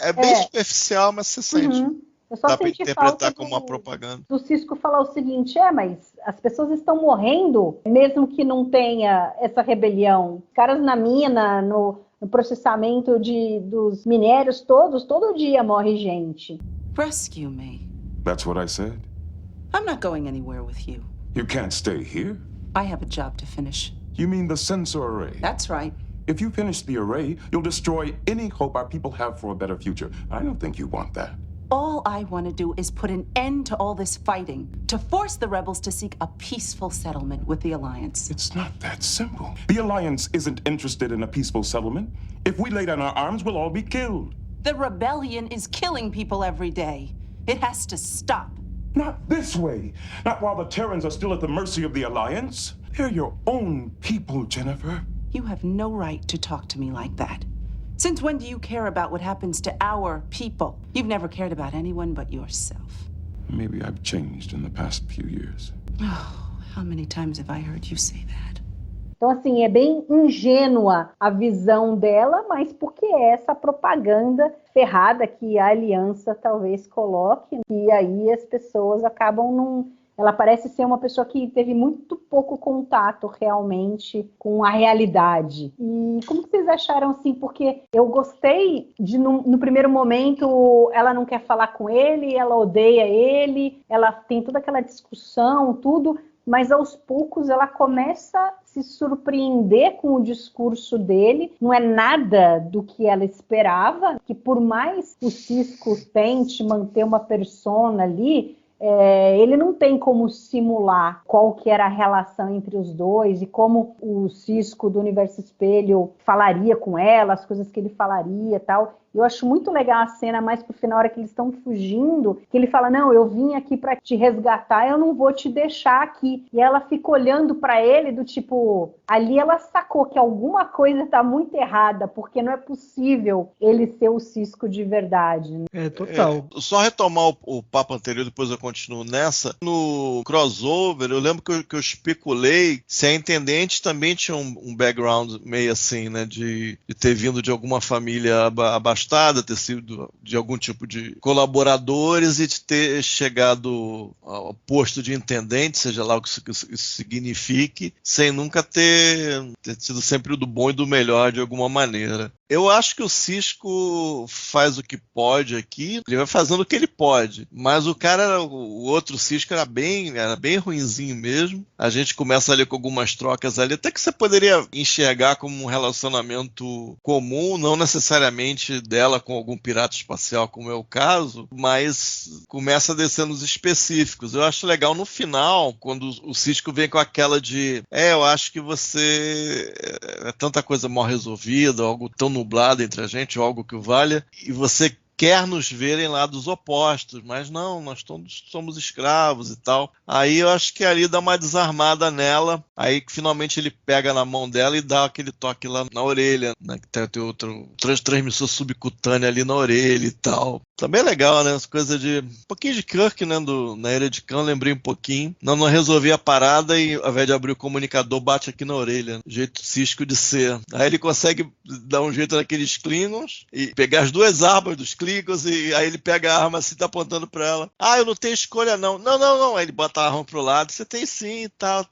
É bem superficial, mas você sente. Eu só dá para senti interpretar falta como uma propaganda. do Cisco falar o seguinte, mas as pessoas estão morrendo, mesmo que não tenha essa rebelião. Os caras na mina, no processamento dos minérios todos, todo dia morre gente. Rescue me. That's what I said. I'm not going anywhere with you. You can't stay here. I have a job to finish. You mean the sensor array? That's right. If you finish the array, you'll destroy any hope our people have for a better future. I don't think you want that. All I want to do is put an end to all this fighting, to force the rebels to seek a peaceful settlement with the Alliance. It's not that simple. The Alliance isn't interested in a peaceful settlement. If we lay down our arms, we'll all be killed. The rebellion is killing people every day. It has to stop. Not this way. Not while the Terrans are still at the mercy of the Alliance. They're your own people, Jennifer. You have no right to talk to me like that. Since when do you care about what happens to our people? You've never cared about anyone but yourself. Maybe I've changed in the past few years. Oh, how many times have I heard you say that? Então, assim, é bem ingênua a visão dela, mas porque é essa propaganda ferrada que a aliança talvez coloque, e aí as pessoas acabam não... Ela parece ser uma pessoa que teve muito pouco contato realmente com a realidade. E como que vocês acharam assim? Porque eu gostei de, no primeiro momento, ela não quer falar com ele, ela odeia ele, ela tem toda aquela discussão, tudo, mas aos poucos ela começa a se surpreender com o discurso dele. Não é nada do que ela esperava, que por mais o Cisco tente manter uma persona ali, ele não tem como simular qual que era a relação entre os dois e como o Cisco do Universo Espelho falaria com ela, as coisas que ele falaria e tal. Eu acho muito legal a cena mais pro final, na hora que eles estão fugindo, que ele fala, não, eu vim aqui para te resgatar, eu não vou te deixar aqui. E ela fica olhando para ele do tipo, ali ela sacou que alguma coisa tá muito errada, porque não é possível ele ser o Cisco de verdade. Né? Total. Só retomar o papo anterior, depois eu continuo nessa. No crossover, eu lembro que eu especulei se a Intendente também tinha um background meio assim, né, de ter vindo de alguma família abastada, ter sido de algum tipo de colaboradores e de ter chegado ao posto de intendente, seja lá o que isso signifique, sem nunca ter sido sempre do bom e do melhor de alguma maneira. Eu acho que o Sisko faz o que pode aqui, ele vai fazendo o que ele pode, mas o outro Sisko era bem ruinzinho mesmo. A gente começa ali com algumas trocas ali, até que você poderia enxergar como um relacionamento comum, não necessariamente dela com algum pirata espacial, como é o caso, mas começa descendo os específicos. Eu acho legal no final, quando o Sisko vem com aquela de eu acho que você é tanta coisa mal resolvida, algo tão nublado entre a gente, ou algo que o valha, e você quer nos ver em lados opostos, mas não, nós todos somos escravos e tal. Aí eu acho que ali dá uma desarmada nela, aí finalmente ele pega na mão dela e dá aquele toque lá na orelha, né, que tem outro transmissor subcutâneo ali na orelha e tal. Também é legal, né? As coisas de... Um pouquinho de Kirk, né? Na Ilha de Khan, lembrei um pouquinho. Não resolvi a parada e, ao invés de abrir o comunicador, bate aqui na orelha. Jeito Sisko de ser. Aí ele consegue dar um jeito naqueles Klingons e pegar as duas armas dos Klingons e aí ele pega a arma assim, tá apontando pra ela. Eu não tenho escolha, não. Não. Aí ele bota a arma pro lado. Você tem sim, tal.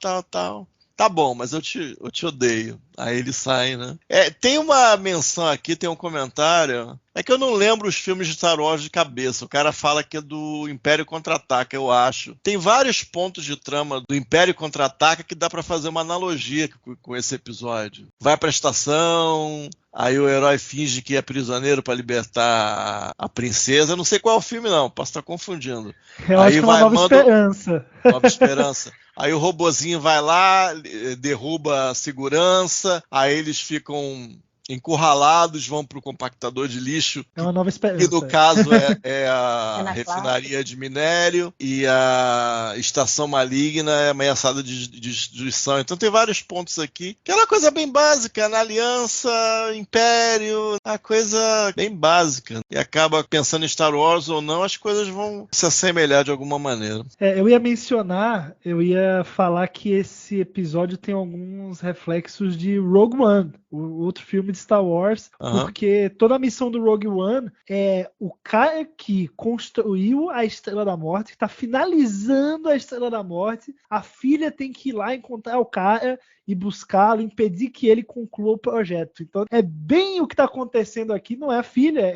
Tá bom, mas eu te odeio. Aí ele sai, né? Tem uma menção aqui, tem um comentário. É que eu não lembro os filmes de Star Wars de cabeça. O cara fala que é do Império Contra-Ataca, eu acho. Tem vários pontos de trama do Império Contra-Ataca que dá pra fazer uma analogia com esse episódio. Vai pra estação... Aí o herói finge que é prisioneiro para libertar a princesa. Eu não sei qual é o filme, não. Posso estar confundindo. Eu acho que é uma Nova Esperança. Nova Esperança. Aí o robozinho vai lá, derruba a segurança. Aí eles ficam encurralados, vão para o compactador de lixo. É uma Nova Esperança. Que no caso é a refinaria de minério e a estação maligna é ameaçada de destruição. Então tem vários pontos aqui. Aquela coisa bem básica, na aliança, império, a coisa bem básica. E acaba pensando em Star Wars ou não, as coisas vão se assemelhar de alguma maneira. Eu ia falar que esse episódio tem alguns reflexos de Rogue One, o outro filme de Star Wars, porque toda a missão do Rogue One é o cara que construiu a Estrela da Morte, que está finalizando a Estrela da Morte, a filha tem que ir lá encontrar o cara e buscá-lo, impedir que ele conclua o projeto. Então é bem o que está acontecendo aqui, não é a filha.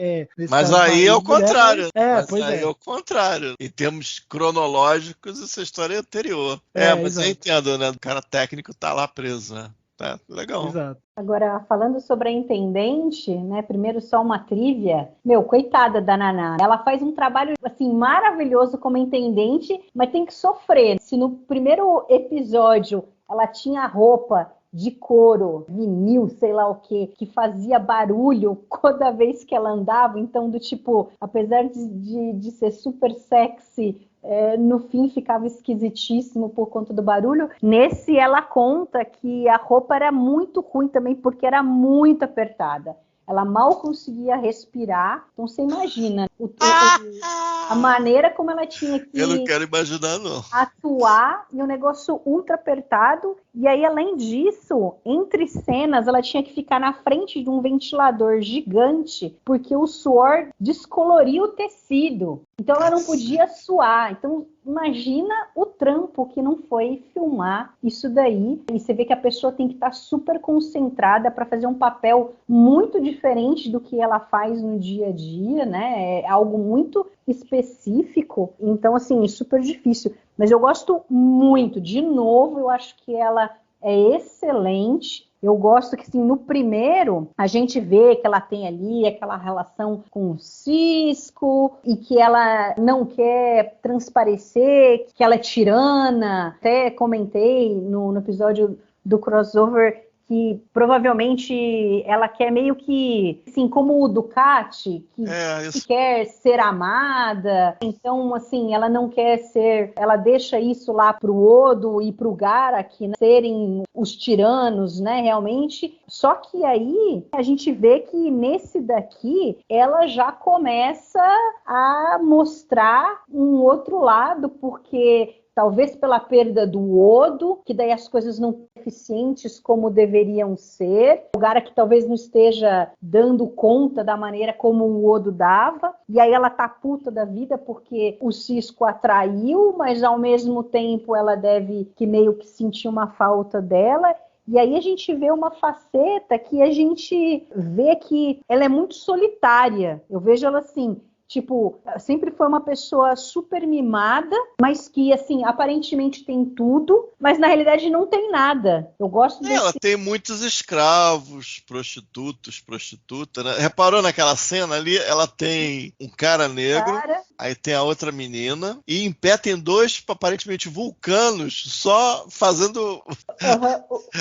Mas aí é o contrário. Pois é o contrário. Em termos cronológicos, essa história é anterior. Mas exato. eu entendo, né? O cara técnico tá lá preso, né? Tá legal. Exato. Agora, falando sobre a Intendente, né? Primeiro só uma trivia. Coitada da Naná. Ela faz um trabalho, assim, maravilhoso como Intendente, mas tem que sofrer. Se no primeiro episódio ela tinha roupa de couro, vinil, sei lá o que fazia barulho toda vez que ela andava, então do tipo, apesar de ser super sexy, no fim ficava esquisitíssimo por conta do barulho. Nesse ela conta que a roupa era muito ruim também, porque era muito apertada. Ela mal conseguia respirar. Então você imagina a maneira como ela tinha que Eu não quero imaginar, não. atuar em um negócio ultra apertado. E aí, além disso, entre cenas, ela tinha que ficar na frente de um ventilador gigante, porque o suor descoloria o tecido. Então ela não podia suar. Então imagina o trampo que não foi filmar isso daí. E você vê que a pessoa tem que estar super concentrada para fazer um papel muito diferente do que ela faz no dia a dia, né? É algo muito específico. Então, assim, super difícil. Mas eu gosto muito. De novo, eu acho que ela é excelente. Eu gosto que, assim, no primeiro, a gente vê que ela tem ali aquela relação com o Sisko e que ela não quer transparecer, que ela é tirana. Até comentei no episódio do crossover que provavelmente ela quer meio que, assim, como o Ducati, que quer ser amada. Então, assim, ela não quer ser... Ela deixa isso lá pro Odo e pro Garak, né, serem os tiranos, né, realmente. Só que aí a gente vê que nesse daqui ela já começa a mostrar um outro lado, porque... Talvez pela perda do Odo, que daí as coisas não são eficientes como deveriam ser. O Garak talvez não esteja dando conta da maneira como o Odo dava. E aí ela tá puta da vida porque o Sisko atraiu, mas ao mesmo tempo ela deve que meio que sentir uma falta dela. E aí a gente vê uma faceta que a gente vê que ela é muito solitária. Eu vejo ela assim, tipo, sempre foi uma pessoa super mimada, mas que, assim, aparentemente tem tudo, mas na realidade não tem nada. Eu gosto desse... Ela tem muitos escravos, prostituta, né? Reparou naquela cena ali? Ela tem um cara negro, aí tem a outra menina, e em pé tem dois, aparentemente, vulcanos, só fazendo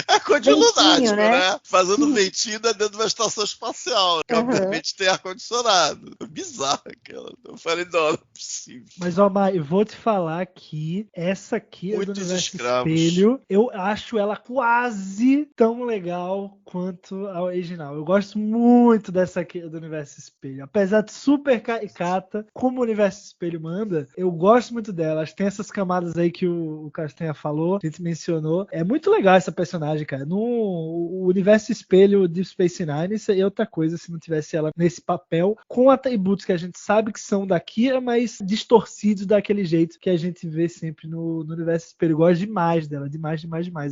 a continuidade, né? Fazendo ventinho dentro de uma estação espacial, que obviamente tem ar-condicionado. Bizarro aquela. Eu falei, não é possível. Mas, ó, Mai, eu vou te falar que essa aqui é do Universo Espelho. Eu acho ela quase tão legal quanto a original. Eu gosto muito dessa aqui do Universo Espelho. Apesar de super caricata, como o Universo Espelho manda, eu gosto muito dela. Acho que tem essas camadas aí que o Castanha falou, a gente mencionou. É muito legal essa personagem, cara. No Universo Espelho de Space Nine, isso aí é outra coisa se não tivesse ela nesse papel, com atributos que a gente sabe que são daqui, mas distorcidos daquele jeito que a gente vê sempre no Universo Espelho. Eu gosto demais dela, demais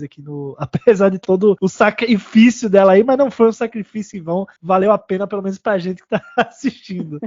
aqui no... Apesar de todo o sacrifício dela aí, mas não foi um sacrifício em vão, valeu a pena pelo menos pra gente que tá assistindo.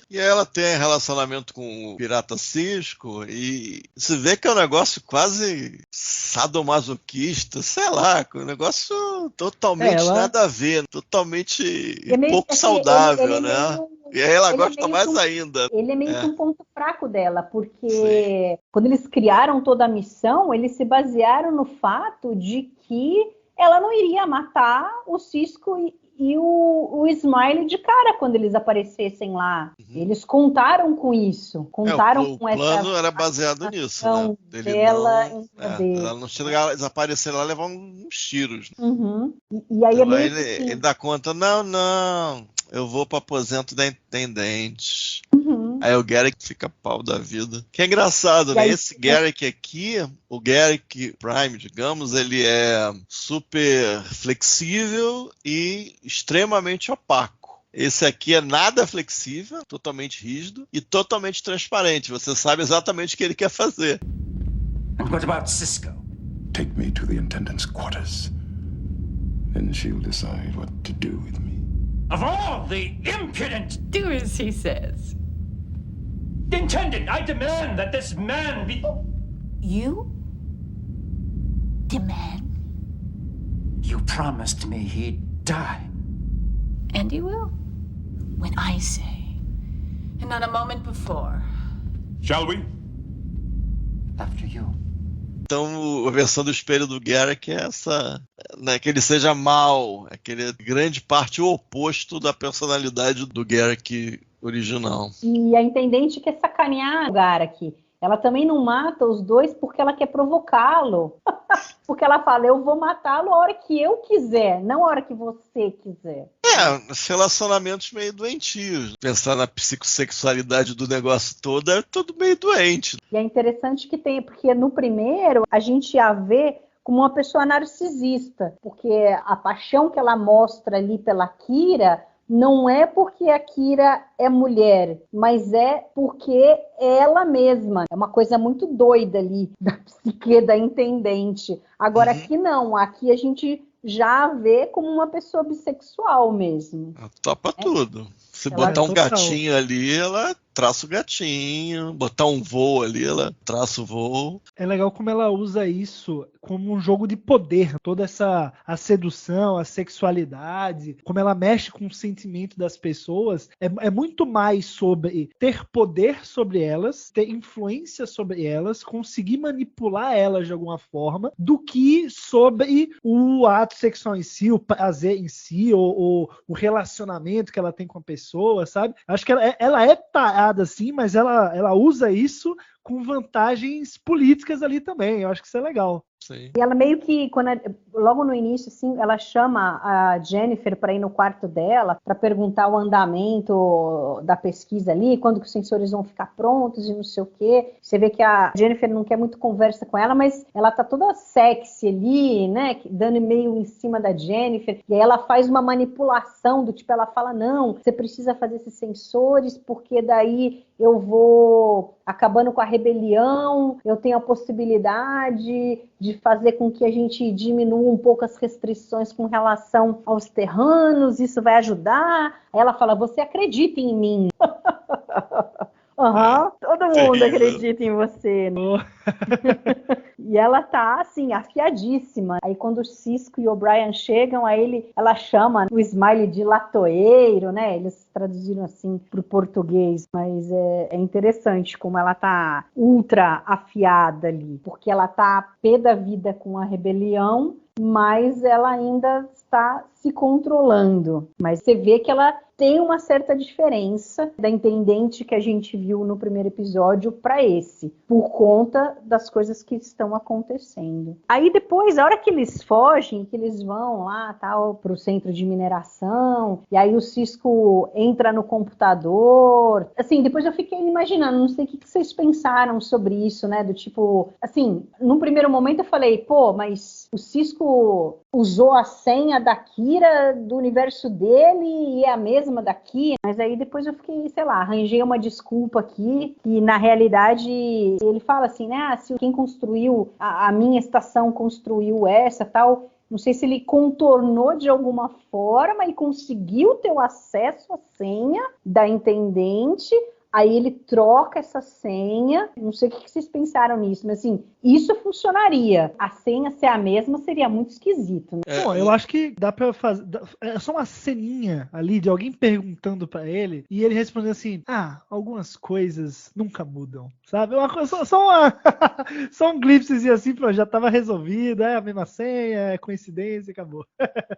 E ela tem relacionamento com o Pirata Cisco e se vê que é um negócio quase sadomasoquista, sei lá, um negócio totalmente nada a ver, totalmente pouco saudável, né? E aí ela gosta mais ainda. Ele é meio que um ponto fraco dela, porque quando eles criaram toda a missão, eles se basearam no fato de que ela não iria matar o Cisco e o Smiley de cara quando eles aparecessem lá. Eles contaram com isso. Contaram com essa... O plano era baseado nisso, né? Ela não chegar, desaparecer lá, levar uns tiros. E aí então, é meio ele dá conta, não, eu vou para aposento da intendente. Aí o Garrick fica pau da vida. Que é engraçado, né? Esse Garrick aqui, o Garrick Prime, digamos, ele é super flexível e extremamente opaco. Esse aqui é nada flexível, totalmente rígido e totalmente transparente. Você sabe exatamente o que ele quer fazer. And what about Cisco? Take me to the Intendant's quarters. Then she'll decide what to do with me. Of all the impudent... Do as he says. Intendant, I demand that this man be... You? Demand? You promised me he'd die. And he will. When I say. And not a moment before. Shall we? After you. Então, a versão do espelho do Garrick é essa, né, que ele seja mal, aquele grande parte o oposto da personalidade do Garrick original. E a intendente quer sacanear o Garrick. Ela também não mata os dois porque ela quer provocá-lo. Porque ela fala, eu vou matá-lo a hora que eu quiser, não a hora que você quiser. Relacionamentos meio doentios. Pensar na psicossexualidade do negócio todo, é tudo meio doente. E é interessante que tem, porque no primeiro a gente a vê como uma pessoa narcisista, porque a paixão que ela mostra ali pela Kira não é porque a Kira é mulher, mas é porque ela mesma. É uma coisa muito doida ali da psique da intendente. Agora aqui não, aqui a gente já a vê como uma pessoa bissexual mesmo. Ela topa tudo. Se botar um gatinho ali, ela traça o gatinho. Botar um voo ali, ela traça o voo. É legal como ela usa isso como um jogo de poder. Toda a sedução, a sexualidade, como ela mexe com o sentimento das pessoas. É muito mais sobre ter poder sobre elas, ter influência sobre elas, conseguir manipular elas de alguma forma, do que sobre o ato sexual em si, o prazer em si, ou o relacionamento que ela tem com a pessoa, sabe? Acho que ela é tarada assim, mas ela usa isso com vantagens políticas ali também. Eu acho que isso é legal. Sim. E ela meio que, logo no início, assim, ela chama a Jennifer para ir no quarto dela, para perguntar o andamento da pesquisa ali, quando que os sensores vão ficar prontos e não sei o quê. Você vê que a Jennifer não quer muito conversa com ela, mas ela tá toda sexy ali, né, dando meio em cima da Jennifer, e aí ela faz uma manipulação do tipo, ela fala, não, você precisa fazer esses sensores, porque daí eu vou acabando com a rebelião, eu tenho a possibilidade de fazer com que a gente diminua um pouco as restrições com relação aos terranos, isso vai ajudar. Aí ela fala, você acredita em mim? Todo mundo acredita em você, né? E ela tá, assim, afiadíssima. Aí quando o Sisko e o O'Brien chegam, aí ela chama o Smiley de latoeiro, né? Eles traduziram assim pro português, mas é interessante como ela tá ultra afiada ali, porque ela tá pé da vida com a rebelião, mas ela ainda está se controlando. Mas você vê que ela tem uma certa diferença da intendente que a gente viu no primeiro episódio para esse, por conta das coisas que estão acontecendo. Aí depois, a hora que eles fogem, que eles vão lá tal para o centro de mineração, e aí o Sisko entra no computador. Assim, depois eu fiquei imaginando, não sei o que vocês pensaram sobre isso, né? Do tipo, assim, num primeiro momento eu falei, pô, mas o Sisko usou a senha da Kira do universo dele e é a mesma daqui, mas aí depois eu fiquei, sei lá, arranjei uma desculpa aqui, e na realidade ele fala assim, né, se quem construiu, a minha estação construiu essa, tal, não sei se ele contornou de alguma forma e conseguiu ter o acesso à senha da intendente. Aí ele troca essa senha, não sei o que vocês pensaram nisso, mas assim, isso funcionaria. A senha ser a mesma seria muito esquisito, né? Bom, eu acho que dá pra fazer, é só uma ceninha ali de alguém perguntando pra ele e ele respondendo assim, algumas coisas nunca mudam, sabe? Uma coisa, só um glimpsezinho assim, já tava resolvido, é a mesma senha, é coincidência, acabou.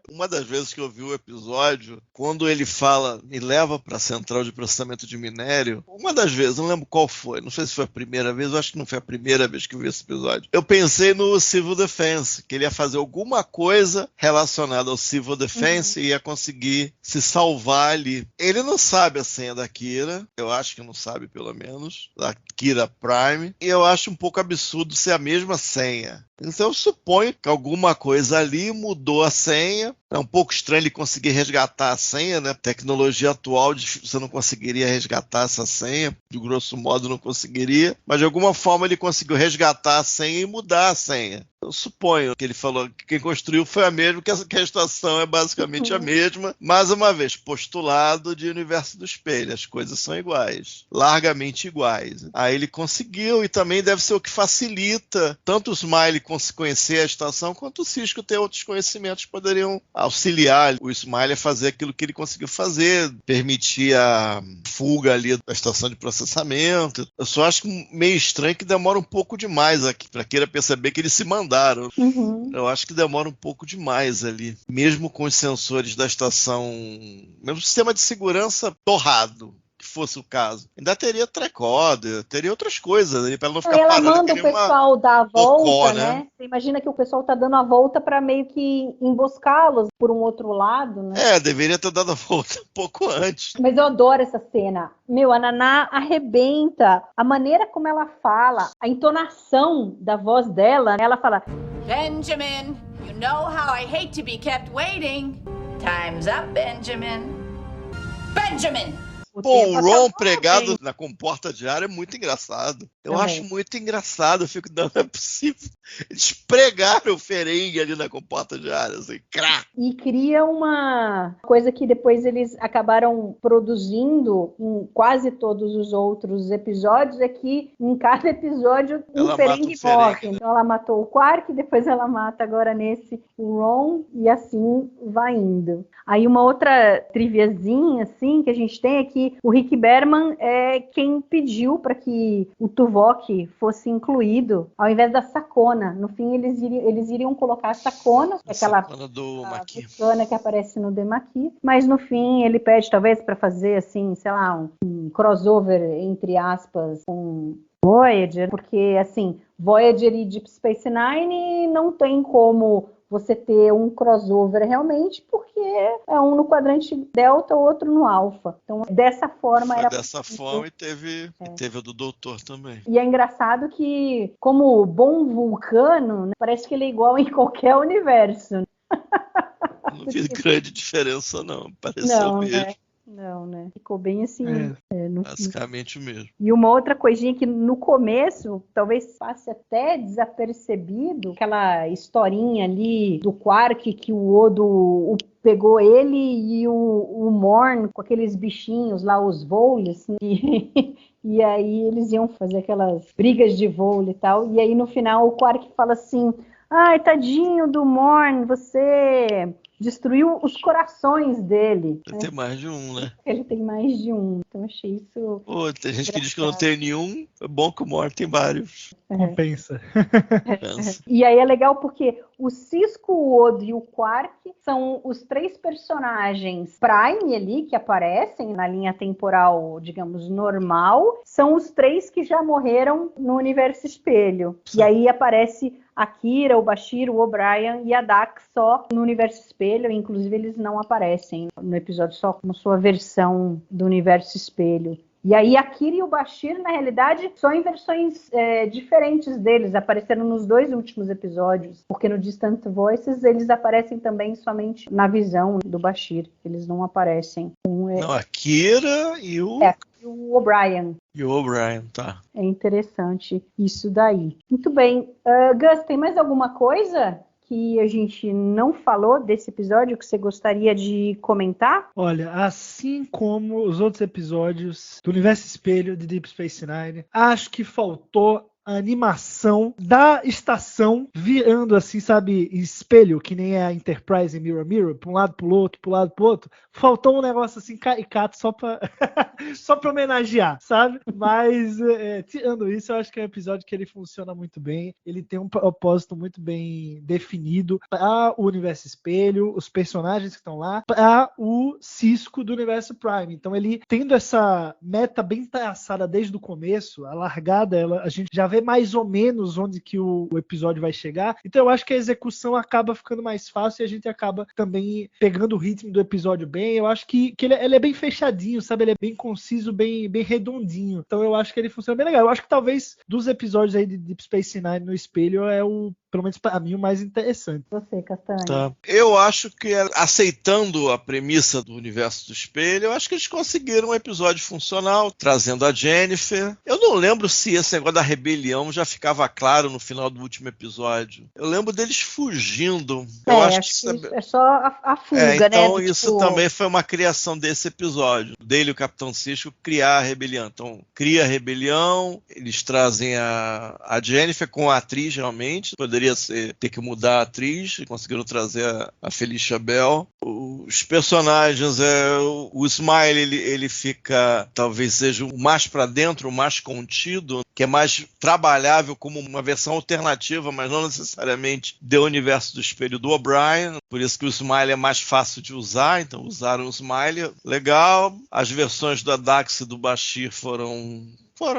Uma das vezes que eu vi o episódio, quando ele fala, me leva pra central de processamento de minério, uma das vezes, não lembro qual foi, não sei se foi a primeira vez, eu acho que não foi a primeira vez que eu vi esse episódio. Eu pensei no Civil Defense, que ele ia fazer alguma coisa relacionada ao Civil Defense e ia conseguir se salvar ali. Ele não sabe a senha da Kira, eu acho que não sabe pelo menos, da Kira Prime, e eu acho um pouco absurdo ser a mesma senha. Então eu suponho que alguma coisa ali mudou a senha. É um pouco estranho ele conseguir resgatar a senha, né? Tecnologia atual, você não conseguiria resgatar essa senha. De grosso modo, não conseguiria. Mas de alguma forma ele conseguiu resgatar a senha e mudar a senha. Eu suponho que ele falou que quem construiu foi a mesma, que a estação é basicamente a mesma. Mais uma vez, postulado de universo do espelho. As coisas são iguais. Largamente iguais. Aí ele conseguiu, e também deve ser o que facilita tanto o Smiley conhecer a estação, quanto o Sisko ter outros conhecimentos que poderiam auxiliar o Smiley a fazer aquilo que ele conseguiu fazer, permitir a fuga ali da estação de processamento. Eu só acho meio estranho que demora um pouco demais aqui, para queira perceber que eles se mandaram. Eu acho que demora um pouco demais ali, mesmo com os sensores da estação, mesmo o sistema de segurança torrado, que fosse o caso. Ainda teria tricorder, teria outras coisas ali, para ela não ficar parando. Ela manda o pessoal dar a volta, né? Você imagina que o pessoal tá dando a volta para meio que emboscá-los por um outro lado, né? Deveria ter dado a volta um pouco antes. Mas eu adoro essa cena. A Naná arrebenta. A maneira como ela fala, a entonação da voz dela, ela fala... Benjamin, you know how I hate to be kept waiting. Time's up, Benjamin. Benjamin! Bom, o Ron pregado na comporta de ar é muito engraçado. Eu acho muito engraçado. Eu fico, não é possível. Eles pregaram o Ferengue ali na comporta de ar, assim, crá! E cria uma coisa que depois eles acabaram produzindo em quase todos os outros episódios, é que em cada episódio um Ferengue morre. Né? Então ela matou o Quark, depois ela mata agora nesse o Ron, e assim vai indo. Aí uma outra triviazinha, assim, que a gente tem é que o Rick Berman é quem pediu para que o Tuvok fosse incluído ao invés da Sakona. No fim, eles iriam colocar a Sakona, aquela Vulcana que aparece no The Maquis, mas no fim ele pede talvez para fazer assim, sei lá, um crossover entre aspas com Voyager, porque assim, Voyager e Deep Space Nine não tem como você ter um crossover realmente, porque é um no quadrante delta, o outro no alfa. Então, dessa forma era... Dessa forma, e teve a do Doutor também. E é engraçado que, como bom vulcano, né, parece que ele é igual em qualquer universo. Não vi grande diferença, não. Pareceu mesmo. Não, né? Ficou bem assim. Basicamente o mesmo. E uma outra coisinha que no começo talvez passe até desapercebido, aquela historinha ali do Quark que o Odo pegou ele e o Morn com aqueles bichinhos lá, os Voles, e aí eles iam fazer aquelas brigas de vôlei e tal, e aí no final o Quark fala assim: ai, tadinho do Morn, você destruiu os corações dele. Tem mais de um, né? Ele tem mais de um, então achei isso... Pô, tem gente que diz que eu não tenho nenhum, é bom que o Morn tem vários. Compensa. E aí é legal porque o Sisko, o Odo e o Quark são os 3 personagens Prime ali, que aparecem na linha temporal, digamos, normal, são os 3 que já morreram no universo espelho. Sim. E aí aparece a Kira, o Bashir, o O'Brien e a Dax só no universo espelho, inclusive eles não aparecem no episódio só como sua versão do universo espelho. E aí a Kira e o Bashir, na realidade, são em versões diferentes deles, apareceram nos 2 últimos episódios, porque no Distant Voices eles aparecem também somente na visão do Bashir, eles não aparecem. Não, a Kira e o... o O'Brien. E o O'Brien, tá. É interessante isso daí. Muito bem. Gus, tem mais alguma coisa que a gente não falou desse episódio que você gostaria de comentar? Olha, assim como os outros episódios do Universo Espelho de Deep Space Nine, acho que faltou a animação da estação virando assim, sabe, espelho, que nem é a Enterprise em Mirror Mirror, pra um lado pro outro, pro lado pro outro. Faltou um negócio assim caricato só pra só pra homenagear, sabe? Mas tirando isso, eu acho que é um episódio que ele funciona muito bem, ele tem um propósito muito bem definido para o Universo Espelho, os personagens que estão lá, para o Sisko do Universo Prime. Então ele tendo essa meta bem traçada desde o começo, a largada, a gente já vê mais ou menos onde que o episódio vai chegar. Então eu acho que a execução acaba ficando mais fácil e a gente acaba também pegando o ritmo do episódio bem. Eu acho que ele é bem fechadinho, sabe? Ele é bem conciso, bem redondinho. Então eu acho que ele funciona bem legal. Eu acho que talvez dos episódios aí de Deep Space Nine no espelho é pelo menos para mim, o mais interessante. Você, Castanha. Tá. Eu acho que, aceitando a premissa do universo do espelho, eu acho que eles conseguiram um episódio funcional, trazendo a Jennifer. Eu não lembro se esse negócio da rebelião já ficava claro no final do último episódio. Eu lembro deles fugindo. Eu acho que é só a fuga, né? Então isso também foi uma criação desse episódio. Dele e o Capitão Sisko criar a rebelião. Então, cria a rebelião, eles trazem a Jennifer com a atriz, realmente. Poderia ter que mudar a atriz, conseguiram trazer a Felicia Bell. Os personagens, o Smile, ele fica, talvez seja o mais para dentro, o mais contido, que é mais trabalhável como uma versão alternativa, mas não necessariamente do universo do espelho do O'Brien. Por isso que o Smile é mais fácil de usar, então usaram o Smile. Legal. As versões da Dax e do Bashir foram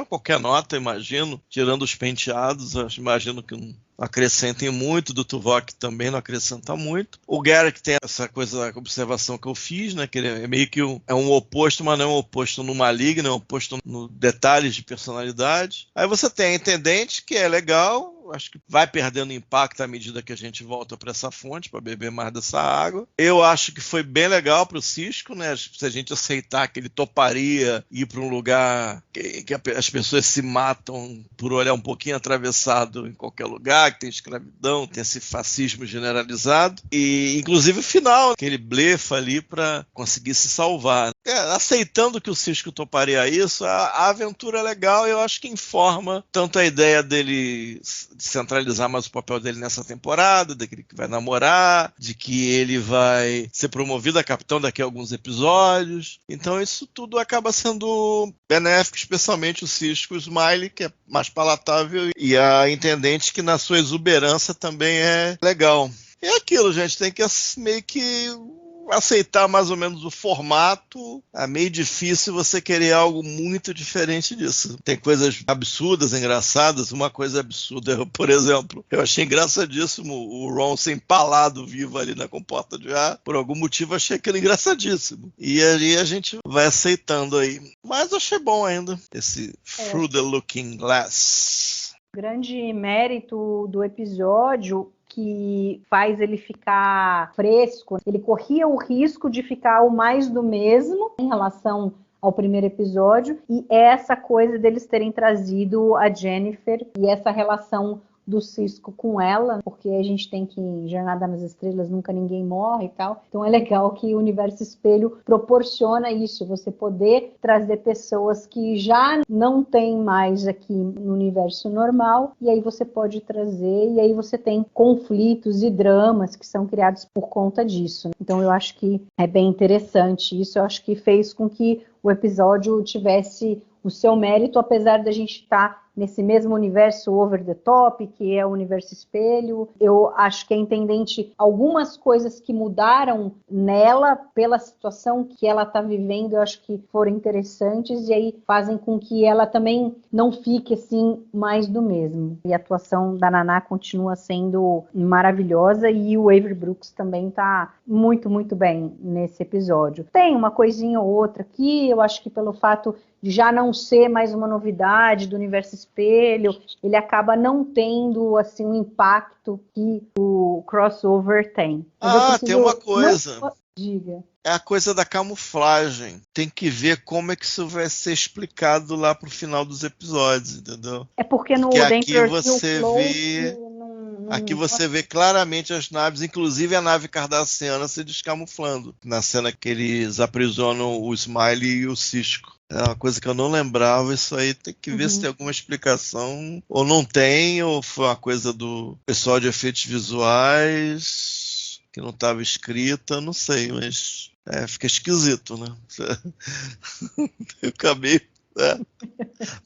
qualquer nota, imagino, tirando os penteados, imagino que não acrescentem muito, do Tuvok também não acrescenta muito. O Garak tem essa coisa, a observação que eu fiz, né, que ele é meio que um oposto, mas não é um oposto no maligno, é um oposto no detalhes de personalidade. Aí você tem a Intendente, que é legal, acho que vai perdendo impacto à medida que a gente volta para essa fonte, para beber mais dessa água. Eu acho que foi bem legal para o Sisko, né? Se a gente aceitar que ele toparia ir para um lugar que as pessoas se matam por olhar um pouquinho atravessado em qualquer lugar, que tem escravidão, tem esse fascismo generalizado. E, inclusive, o final, que ele blefa ali para conseguir se salvar. Aceitando que o Sisko toparia isso, a aventura é legal e eu acho que informa tanto a ideia dele centralizar mais o papel dele nessa temporada, daquele que vai namorar, de que ele vai ser promovido a capitão daqui a alguns episódios. Então isso tudo acaba sendo benéfico, especialmente o Sisko, o Smiley, que é mais palatável, e a Intendente, que na sua exuberância também é legal. E é aquilo, gente, tem que meio que aceitar mais ou menos o formato. É meio difícil você querer algo muito diferente disso. Tem coisas absurdas, engraçadas. Uma coisa absurda, por exemplo, eu achei engraçadíssimo o Ron ser empalado vivo ali na comporta de ar. Por algum motivo achei aquilo engraçadíssimo. E aí a gente vai aceitando aí. Mas eu achei bom ainda esse Through the Looking Glass. Grande mérito do episódio, que faz ele ficar fresco. Ele corria o risco de ficar o mais do mesmo em relação ao primeiro episódio, e essa coisa deles terem trazido a Jennifer e essa relação do Cisco com ela, porque a gente tem que em Jornada nas Estrelas nunca ninguém morre e tal, então é legal que o Universo Espelho proporciona isso, você poder trazer pessoas que já não tem mais aqui no universo normal, e aí você pode trazer, e aí você tem conflitos e dramas que são criados por conta disso. Então eu acho que é bem interessante isso, eu acho que fez com que o episódio tivesse o seu mérito, apesar da gente estar nesse mesmo universo over the top, que é o universo espelho. Eu acho que é entendente algumas coisas que mudaram nela pela situação que ela está vivendo, eu acho que foram interessantes e aí fazem com que ela também não fique assim mais do mesmo. E a atuação da Naná continua sendo maravilhosa e o Avery Brooks também está muito, muito bem nesse episódio. Tem uma coisinha ou outra aqui, eu acho que pelo fato de já não ser mais uma novidade do universo espelho, ele acaba não tendo assim um impacto que o crossover tem. Tem uma coisa. Diga. É a coisa da camuflagem. Tem que ver como é que isso vai ser explicado lá pro final dos episódios, entendeu? É porque no aqui você vê... Aqui você vê claramente as naves, inclusive a nave cardassiana se descamuflando. Na cena que eles aprisionam o Smiley e o Cisco. É uma coisa que eu não lembrava, isso aí tem que ver se tem alguma explicação. Ou não tem, ou foi uma coisa do pessoal de efeitos visuais que não estava escrita, não sei, mas fica esquisito, né? Eu acabei...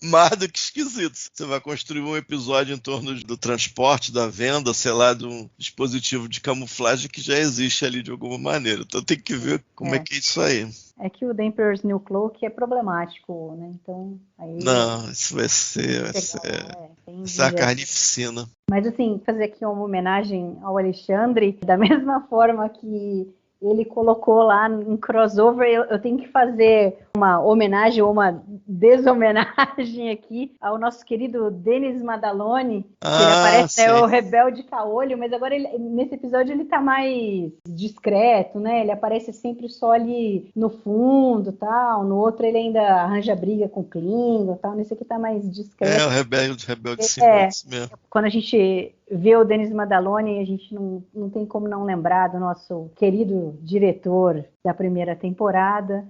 mais do que esquisito. Você vai construir um episódio em torno do transporte, da venda, sei lá, de um dispositivo de camuflagem que já existe ali de alguma maneira. Então tem que ver como é que é isso aí. É que o The Emperor's New Cloak é problemático, né? Então, aí... Não, isso vai ser a carnificina. Mas assim, fazer aqui uma homenagem ao Alexandre, da mesma forma que ele colocou lá em crossover, eu tenho que fazer uma homenagem ou uma deshomenagem aqui ao nosso querido Denis Madaloni, que ele aparece, o rebelde caolho, mas agora nesse episódio ele tá mais discreto, né? Ele aparece sempre só ali no fundo, tal. No outro ele ainda arranja briga com o Klingon, tal. Nesse aqui tá mais discreto. O rebelde simples mesmo. Quando a gente vê o Denis Madaloni, a gente não tem como não lembrar do nosso querido diretor da primeira temporada.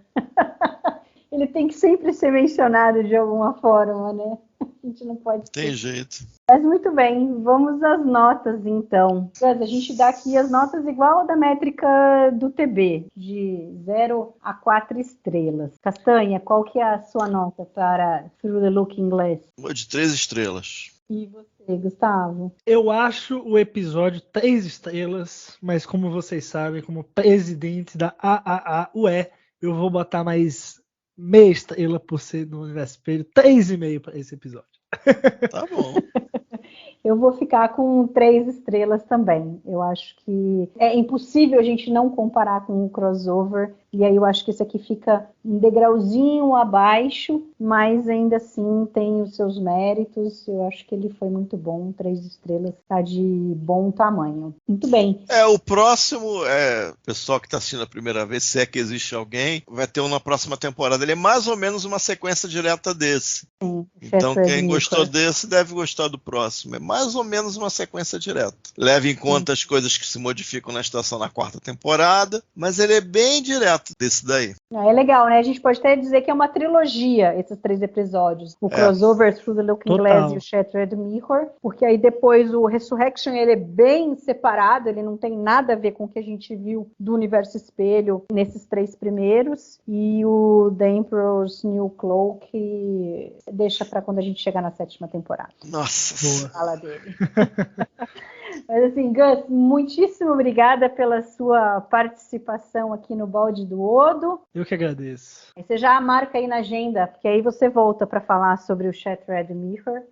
Ele tem que sempre ser mencionado de alguma forma, né? A gente não pode... Tem jeito. Mas muito bem, vamos às notas então. A gente dá aqui as notas igual a da métrica do TB, de 0 a 4 estrelas. Castanha, qual que é a sua nota para Through the Looking Glass? De 3 estrelas. E você, Gustavo? Eu acho o episódio 3 estrelas, mas como vocês sabem, como presidente da AAAUE, eu vou botar mais meia estrela por ser no Universo Espelho, 3,5 para esse episódio. Tá bom. Eu vou ficar com 3 estrelas também. Eu acho que é impossível a gente não comparar com o crossover. E aí eu acho que esse aqui fica um degrauzinho abaixo, mas ainda assim tem os seus méritos. Eu acho que ele foi muito bom. 3 estrelas tá de bom tamanho. Muito bem. O próximo, pessoal que está assistindo a primeira vez, se é que existe alguém, vai ter um na próxima temporada. Ele é mais ou menos uma sequência direta desse. Sim, então quem gostou desse deve gostar do próximo. É mais ou menos uma sequência direta. Leve em conta as coisas que se modificam na estação na 4ª temporada, mas ele é bem direto desse daí. É legal, né? A gente pode até dizer que é uma trilogia, esses 3 episódios. O crossover Through the Looking Glass e o Shattered Mirror, porque aí depois o Resurrection, ele é bem separado, ele não tem nada a ver com o que a gente viu do Universo Espelho nesses 3 primeiros, e o The Emperor's New Cloak deixa para quando a gente chegar na 7ª temporada. Nossa! Fala dele. Mas assim, Gus, muitíssimo obrigada pela sua participação aqui no Balde do Odo. Eu que agradeço. Você já marca aí na agenda, porque aí você volta para falar sobre o Shattered Mirror.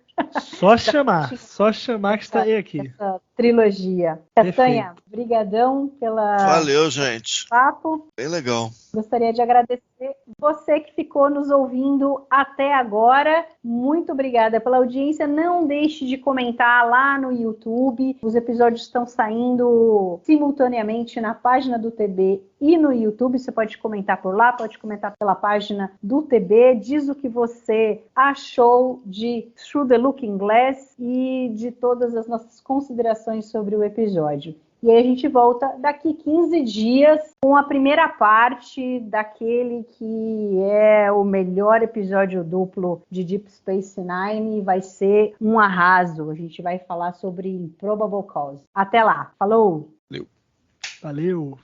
Só chamar que estarei aqui. Essa trilogia. Castanha, brigadão pela Valeu, gente. papo. Bem legal. Gostaria de agradecer você que ficou nos ouvindo até agora. Muito obrigada pela audiência. Não deixe de comentar lá no YouTube. Os episódios estão saindo simultaneamente na página do TB e no YouTube. Você pode comentar por lá, pode comentar pela página do TB. Diz o que você achou de Through the Looking Glass e de todas as nossas considerações sobre o episódio. E aí a gente volta daqui 15 dias com a primeira parte daquele que é o melhor episódio duplo de Deep Space Nine. Vai ser um arraso. A gente vai falar sobre Improbable Cause. Até lá. Falou! Valeu!